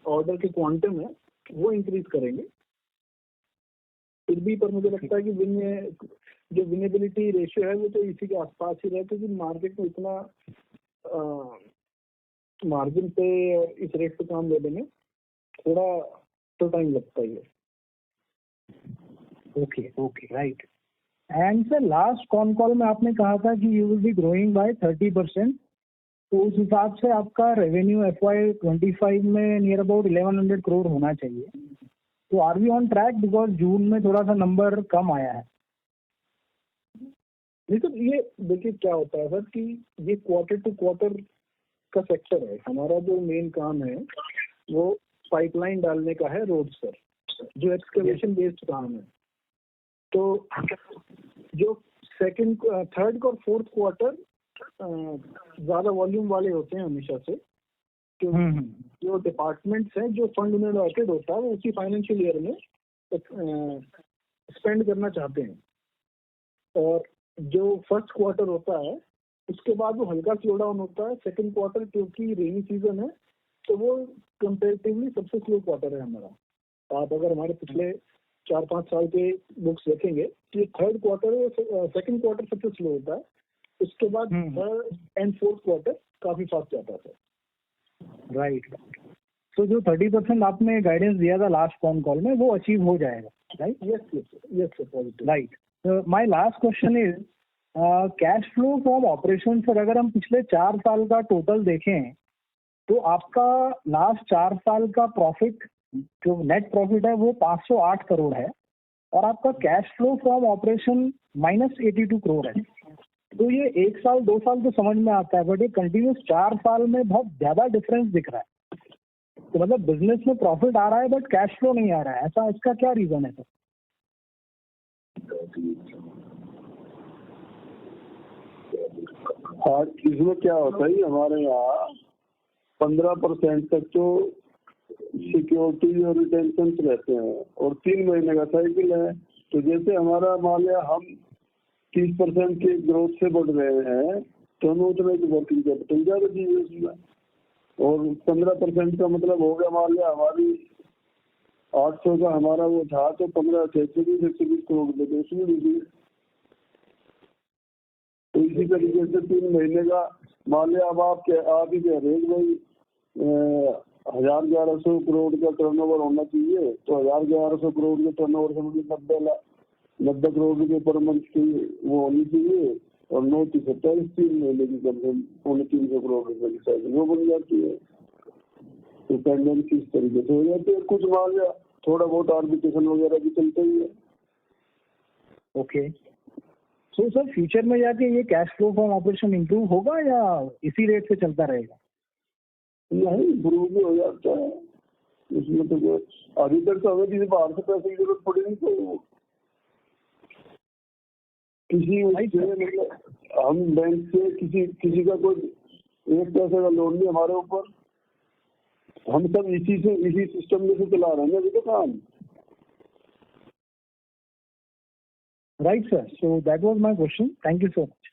ऑर्डर के क्वांटम है वो इंक्रीज करेंगे फिर भी। पर मुझे लगता है कि जो विनेबिलिटी रेशियो है वो तो इसी के आसपास ही रहे, क्योंकि मार्केट में इतना मार्जिन पे इस रेट पे काम लेने में थोड़ा तो टाइम लगता ही है। Okay right. And sir last con call में आपने कहा था कि you will be growing by 30%, तो उस हिसाब से आपका रेवेन्यू FY25 में नियर अबाउट 1100 करोड़ होना चाहिए। तो are we on track? Because June में थोड़ा सा नंबर कम आया है। नहीं सर, ये देखिए क्या होता है सर कि ये क्वार्टर टू क्वार्टर का सेक्टर है। हमारा जो मेन काम है वो पाइपलाइन डालने का है रोड्स पर, जो एक्सकवेशन बेस्ड काम है। तो जो सेकंड, थर्ड और फोर्थ क्वार्टर ज्यादा वॉल्यूम वाले होते हैं हमेशा से, क्योंकि जो डिपार्टमेंट्स हैं जो फंड उन्हें अलॉटेड होता है वो उसी फाइनेंशियल ईयर में स्पेंड करना चाहते हैं, और जो फर्स्ट क्वार्टर होता है उसके बाद वो हल्का स्लो डाउन होता है। सेकंड क्वार्टर क्योंकि रेनी सीजन है तो वो कंपेरेटिवली सबसे स्लो क्वार्टर है हमारा। आप अगर हमारे पिछले 4-5 साल के बुक्स देखेंगे तो ये थर्ड क्वार्टर, सेकंड क्वार्टर सबसे स्लो होता है, उसके बाद थर्ड एंड फोर्थ क्वार्टर काफी फास्ट जाता है। राइट। तो जो 30% आपने गाइडेंस दिया था लास्ट कॉन कॉल में वो अचीव हो जाएगा, right? Yes sir, right. My last question is cash flow from operation. Sir अगर हम पिछले 4 साल का टोटल देखें तो आपका लास्ट 4 साल का प्रॉफिट, जो नेट प्रॉफिट है वो 508 करोड़ है, और आपका cash flow from operation -82 crore है। तो ये 1 साल 2 साल तो समझ में आता है, बट ये कंटिन्यूस 4 साल में बहुत ज्यादा डिफरेंस दिख रहा है। तो मतलब बिजनेस में प्रॉफिट आ रहा है बट कैश फ्लो नहीं आ रहा है, ऐसा इसका क्या रीजन है सर? आज इसमें क्या होता है, हमारे यहाँ 15% तक तो सिक्योरिटी और रिटेंशन रहते हैं और 3 महीने का साइकिल है। तो जैसे हमारा मान लिया हम 30% के ग्रोथ से बढ़ रहे हैं तो हमें उतना की वर्किंग कैपिटल ज्यादा चाहिए उसमें, और 15% का मतलब हो गया मान लिया हमारी 800 का हमारा वो था तो 120 करोड़ रुपए उसमें दीजिए। तो इसी तरीके से 3 महीने का मान लिया अब आप ही कह रहे हैं भाई 1100 करोड़ का टर्नओवर होना चाहिए, तो 1100 करोड़ के टर्नओवर से 90 करोड़ रुपए पर मंथ की वो होनी चाहिए, और 9 की 27 3 महीने की कम से कम 350 करोड़ रुपए की साइकिल वो बन जाती है। तो टेंडेंसी इस तरीके से हो जाती है। कुछ मान लिया थोड़ा बहुत आर्बिट्रेशन वगैरह भी चलता ही है। ओके। सो सर फ्यूचर में जाके ये cash flow from operation improve होगा या इसी रेट से चलता रहेगा? नहीं, इंप्रूव भी हो जाता है इसमें। तो अभी तक तो हमें किसी बाहर से पैसे की जरूरत पड़ी नहीं, तो किसी मतलब हम बैंक से किसी का कोई एक पैसे का लोन नहीं हमारे ऊपर, हम सब इसी सिस्टम में से चला रहे हैं अभी तो काम। Right, sir. So that was my question. Thank you so much.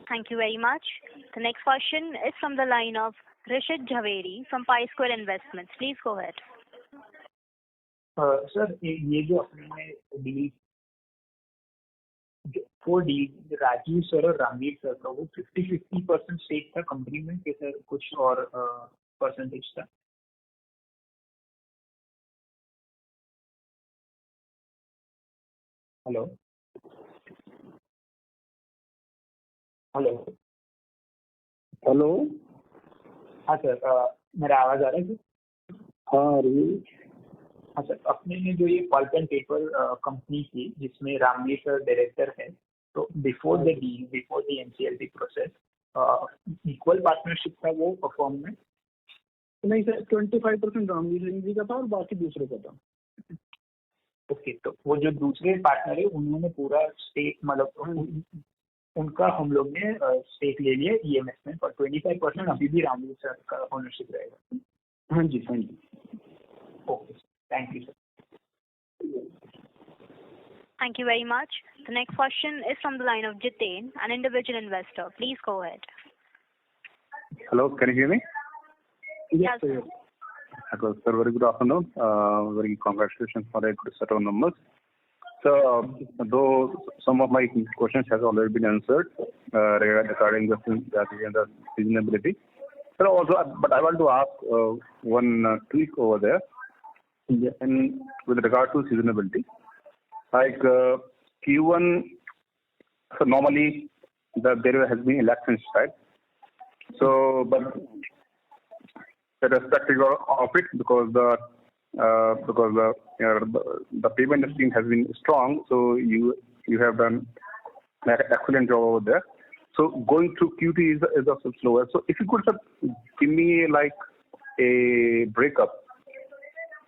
Thank you very much. The next question is from the line of Rishit Jhaveri from Pi Square Investments. Please go ahead. Sir ये जो अपने deal वो deal Rajiv sir और Ramveer sir का वो 50-50% stake था company में कि सर कुछ और परसेंटेज था? Hello hello hello. हाँ सर, मेरा आवाज़ आ रहा है सर? हाँ रही। हाँ सर, अपने ने जो ये पल्प एंड पेपर कंपनी थी जिसमें रामवीर सर डायरेक्टर है, तो before the deal, before the NCLT process, equal partnership था वो फर्म में? नहीं सर, 25% रामवीर सिंह जी का था और बाकी दूसरे का था। ओके, तो वो जो दूसरे पार्टनर है उन्होंने पूरा स्टेक, मतलब उनका हम लोग ने स्टेक ले लिया ईएमएस में, और 25% अभी भी रामवीर सर का ओनरशिप रहेगा। हाँ जी, हाँ जी। Okay, thank you sir. Thank you very much. The next question is from the line of Jitain, an individual investor. Please go ahead. Hello, can you hear me? Yes, sir. Hello, sir. Very good afternoon. Very congratulations for a good set of numbers. So, though some of my questions has already been answered regarding the seasonality, but also, but I want to ask one tweak over there. Yeah. And with regard to seasonality, like Q1, so normally there has been elections, right? So, but irrespective of it, because the payment stream has been strong, so you have done an excellent job over there. So going through Q2 is also slower. So if you could give me like a breakup,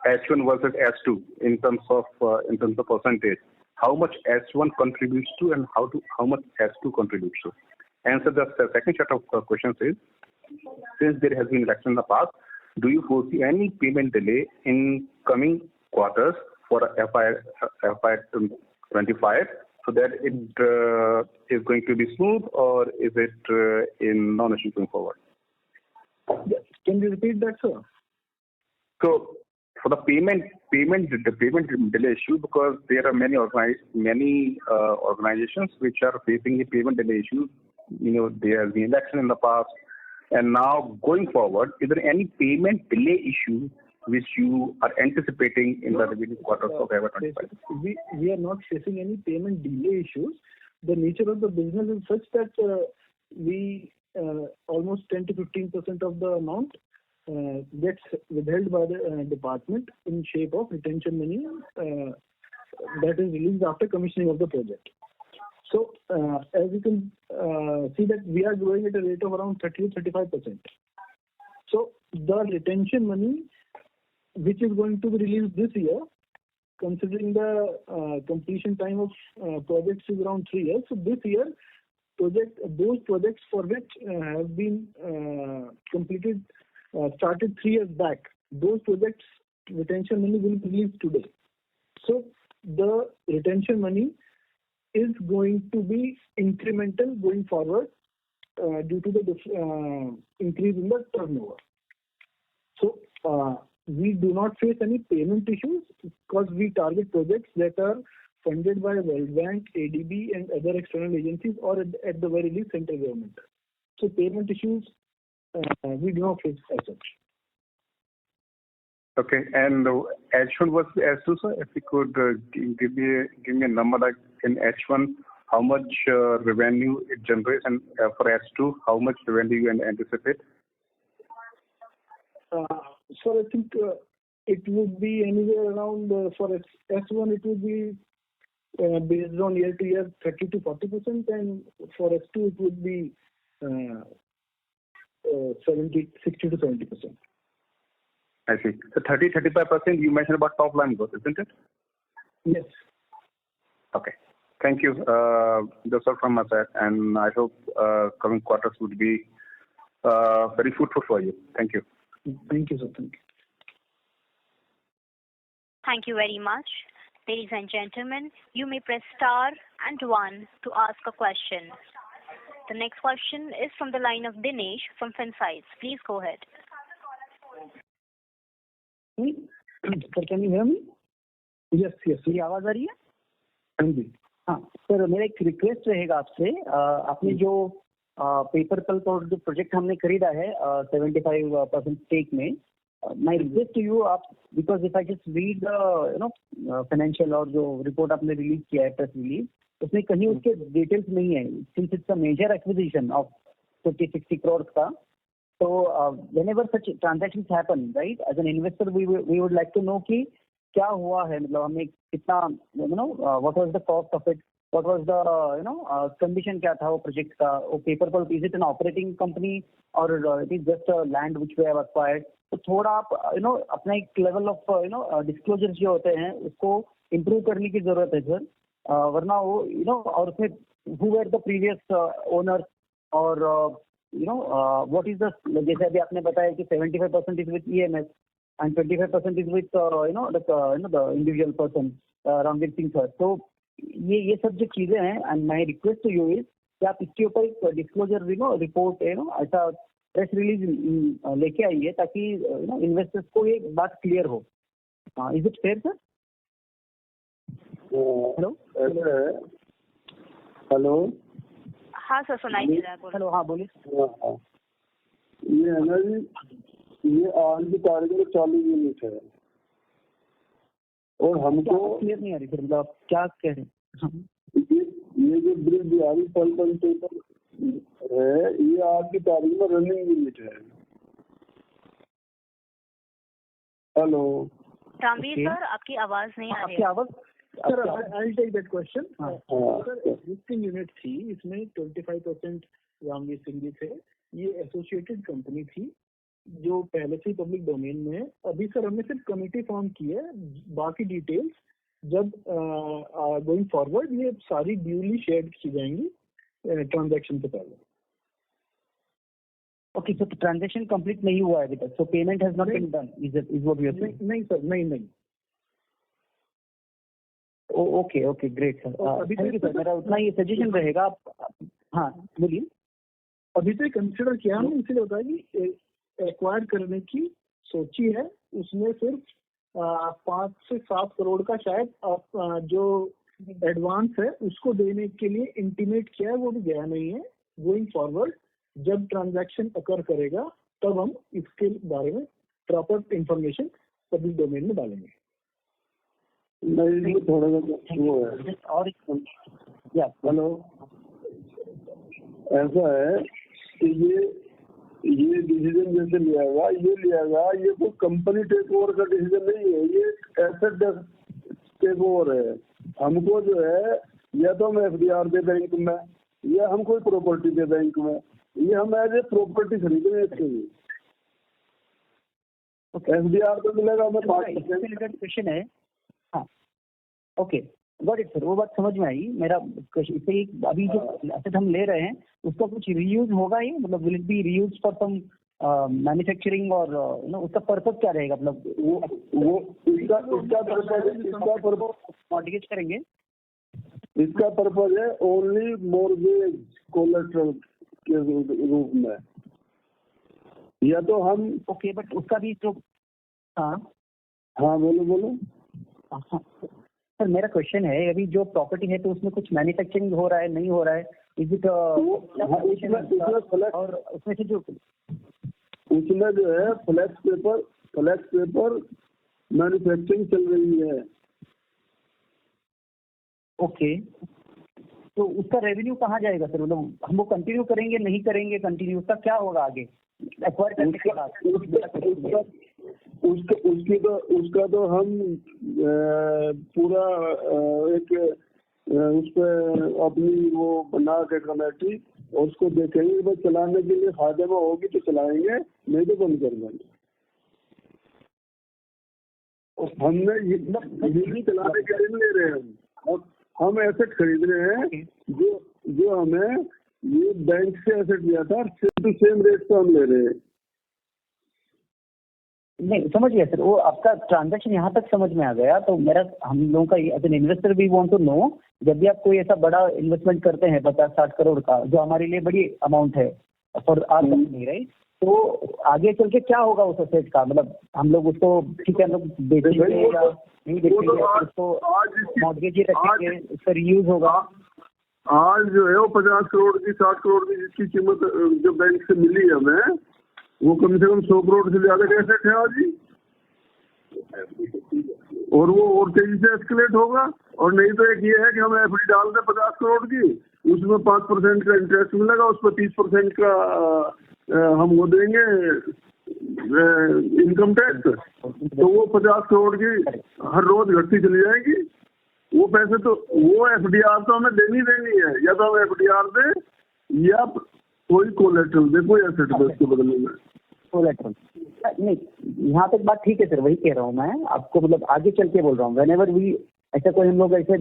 H1 versus H2 in terms of percentage, how much H1 contributes to and how much H2 contributes to. And so the second set of questions is, since there has been election in the past, do you foresee any payment delay in coming quarters for FY25, so that it is going to be smooth, or is it in non-issue going forward? Can you repeat that, sir? So for the payment delay issue, because there are many organizations which are facing the payment delay issue. You know, there has been election in the past, and now going forward, is there any payment delay issue which you are anticipating in the remaining quarters of FY25? We are not facing any payment delay issues. The nature of the business is such that we almost 10 to 15% of the amount gets withheld by the department in shape of retention money that is released after commissioning of the project. So as you can see that we are growing at a rate of around 30 to 35%. So the retention money which is going to be released this year, considering the completion time of projects is around 3 years. So this year, those projects for which have been completed, started 3 years back, those projects retention money will be released today. So the retention money is going to be incremental going forward due to the increase in the turnover. So we do not face any payment issues because we target projects that are funded by World Bank, ADB and other external agencies, or at the very least central government. So payment issues we do not face as such. Okay, and H1 versus H2, sir, if you could give me a number, like in H1, how much revenue it generates, and for H2, how much revenue you anticipate? So I think it would be anywhere around, for S1 it would be based on year to year 30 to 40%, and for S2 it would be 60 to 70%. I see. So 30-35% you mentioned about top line growth, isn't it? Yes. Okay. Thank you. That's all from my side, and I hope coming quarters would be very fruitful for you. Thank you. Thank you, sir. Thank you. Thank you very much. Ladies and gentlemen, you may press star and 1 to ask a question. The next question is from the line of Dinesh from Finsights. Please go ahead. Sir, can you hear me? Yes, yes. मेरी आवाज आ रही है? हाँ जी. हाँ sir, मेरा एक request रहेगा आपसे. आपने जो पेपर पल्प और जो प्रोजेक्ट हमने खरीदा है 75% स्टेक में, my request to you, आप because if I just read the financial और जो report आपने release किया है press release, उसमें कहीं उसके details नहीं है. Since it's a major acquisition of 50-60 crores का, so whenever such transactions happen, right? As an investor, we would like to know कि क्या हुआ है, मतलब हमें कितना what was the cost of it, what was the condition क्या था वो project का, वो paper pulp, is it an operating company or it is just a land which we have acquired. तो थोड़ा आप अपना एक लेवल ऑफ डिस्क्लोजर जो होते हैं उसको इम्प्रूव करने की जरूरत है सर, वरना वो और उसमें who were the previous owners और व्हाट इज द, जैसे अभी आपने बताया कि 75% is with EMS and 25% is with the individual person Ramveer Singh sir. तो ये सब जो चीजें हैं, and my request to you is कि आप इसके ऊपर एक डिस्क्लोजर रिपोर्ट ऐसा प्रेस रिलीज लेके आइए ताकि इन्वेस्टर्स को ये बात क्लियर हो. Is it fair sir? Hello hello. हाँ सर, सुनाई दे रहा है. हेलो, हाँ बोलिए. ये है ना जी, ये आज की तारीख में 40 यूनिट है और हमको क्लियर नहीं आ रही सर, मतलब आप क्या कह रहे हैं? ये जो bridge Bihari pulp and paper है, ये आज की तारीख में रनिंग यूनिट है. हेलो रामवीर सर, आपकी आवाज नहीं आ रही. आपकी आवाज sir, I'll take that question. Sir, existing unit थी, इसमें 25% रामवीर सिंह जी थे. ये एसोसिएटेड कंपनी थी जो पहले से ही पब्लिक डोमेन में है. अभी सर हमने सिर्फ कमेटी फॉर्म की है, बाकी डिटेल्स जब गोइंग फॉरवर्ड ये सारी ड्यूली शेयर की जाएंगी ट्रांजैक्शन से पहले. ओके, सो ट्रांजैक्शन कंप्लीट नहीं हुआ है अभी तक, so payment has not been done, is what you are saying? नहीं सर, नहीं. Okay great sir, thank you sir. मेरा उतना ही सजेशन रहेगा. आप हाँ बोलिए. अभी तो कंसिडर किया हमने, इसलिए बताया कि एक्वायर करने की सोची है. उसमें सिर्फ 5 से 7 करोड़ का शायद जो एडवांस है उसको देने के लिए इंटीमेट किया है, वो भी गया नहीं है. गोइंग फॉरवर्ड जब ट्रांजैक्शन अकर करेगा तब हम इसके बारे में प्रॉपर इंफॉर्मेशन पब्लिक डोमेन में डालेंगे. नहीं, थोड़ा सा वो है. और हेलो, ऐसा है कि ये डिसीजन जैसे लिया गया, ये कोई कंपनी टेक ओवर का डिसीजन नहीं है, ये एसेट टेक ओवर है. हमको जो है या तो हम एफडीआर दे बैंक में या हम कोई प्रॉपर्टी दे बैंक में, ये हम एज ए प्रॉपर्टी खरीद रहे हैं इसके लिए. एफडीआर तो मिलेगा हमें 5%. क्वेश्चन है. हाँ ओके, गॉट इट सर, वो बात समझ में आई. मेरा इससे अभी जो एसेट हम ले रहे हैं उसका कुछ रीयूज होगा ही, मतलब will it be reuse for some manufacturing और उसका पर्पस क्या रहेगा, मतलब वो इसका पर्पस मॉर्गेज करेंगे. इसका पर्पस है ओनली मॉर्गेज कोलेटरल के रूप में, या तो हम ओके. बट उसका भी जो हाँ बोलो. सर मेरा क्वेश्चन है, अभी जो प्रॉपर्टी है तो उसमें कुछ मैन्युफैक्चरिंग हो रहा है, नहीं हो रहा है? इज इट और उसमें से जो है फ्लैक्स पेपर मैन्युफैक्चरिंग चल रही है. ओके, तो उसका रेवेन्यू कहाँ जाएगा सर? मतलब हम वो कंटिन्यू करेंगे, नहीं करेंगे कंटिन्यू, उसका क्या होगा आगे एक्वायर करने के बाद? उसका तो हम पूरा एक उस पर अपनी वो बना के कमेटी और उसको देखेंगे. बस चलाने के लिए फायदे में होगी तो चलाएंगे, नहीं तो बंद कर देंगे. हमने ये चलाने के लिए ले रहे हैं, हम एसेट खरीद रहे हैं जो हमें ये बैंक से एसेट दिया था, सेम रेट पे हम ले रहे हैं. नहीं समझ गया सर, वो आपका ट्रांजैक्शन यहाँ तक समझ में आ गया. तो मेरा हम लोगों का as an investor we want to know, जब भी आप कोई ऐसा बड़ा इन्वेस्टमेंट करते हैं 50-60 करोड़ का, जो हमारे लिए बड़ी अमाउंट है फॉर आवर कंपनी, राइट, तो आगे चल के क्या होगा उस एसेट का? मतलब हम लोग उसको ठीक है हम लोग बेचेंगे या नहीं बेचेंगे, उसको मॉर्गेज ही रखेंगे, उसका रीयूज होगा? आज जो है वो 50 करोड़ की 60 करोड़ की जिसकी कीमत जो बैंक से मिली हमें, वो कम से कम 100 करोड़ से ज्यादा का एसेट है आज ही, और वो और तेजी से एस्केलेट होगा। और नहीं तो एक ये है कि हम एफडी डाल दें 50 करोड़ की, उसमें 5% का इंटरेस्ट मिलेगा, उस पर 30% का हम वो देंगे इनकम टैक्स, तो वो 50 करोड़ की हर रोज घटती चली जाएगी। वो पैसे तो वो एफडीआर तो हमें देनी है, या तो हम एफडीआर दें या कोई कोलेटरल दे, कोई एसेट दे उसके बदले में। कोलेटरल नहीं, यहाँ तक बात ठीक है सर, वही कह रहा हूँ मैं आपको, मतलब आगे चल के बोल रहा हूँ। व्हेनेवर वी ऐसा कोई हम लोग ऐसे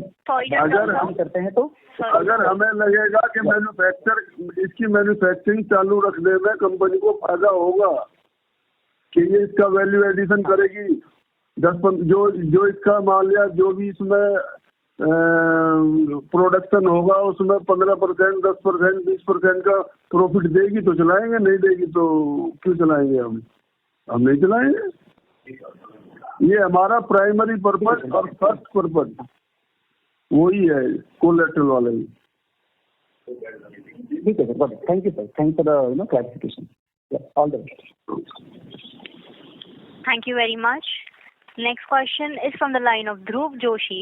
अगर हम करते हैं तो अगर हमें लगेगा कि इसकी मैन्युफैक्चरिंग चालू रखने में कंपनी को फायदा होगा कि ये इसका वैल्यू एडिशन करेगी, 10 जो इसका मान लिया जो भी इसमें प्रोडक्शन होगा उसमें 15%, 10%, 20% का प्रॉफिट देगी तो चलाएंगे, नहीं देगी तो क्यों चलाएंगे? हम नहीं चलाएंगे। ये हमारा प्राइमरी पर्पस और फर्स्ट पर्पस वही है, कोलेटरल वाला ही। ठीक है sir, thank you sir, thank for the clarification, all the best. Thank you very much. Next question is from the line of Dhruv Joshi.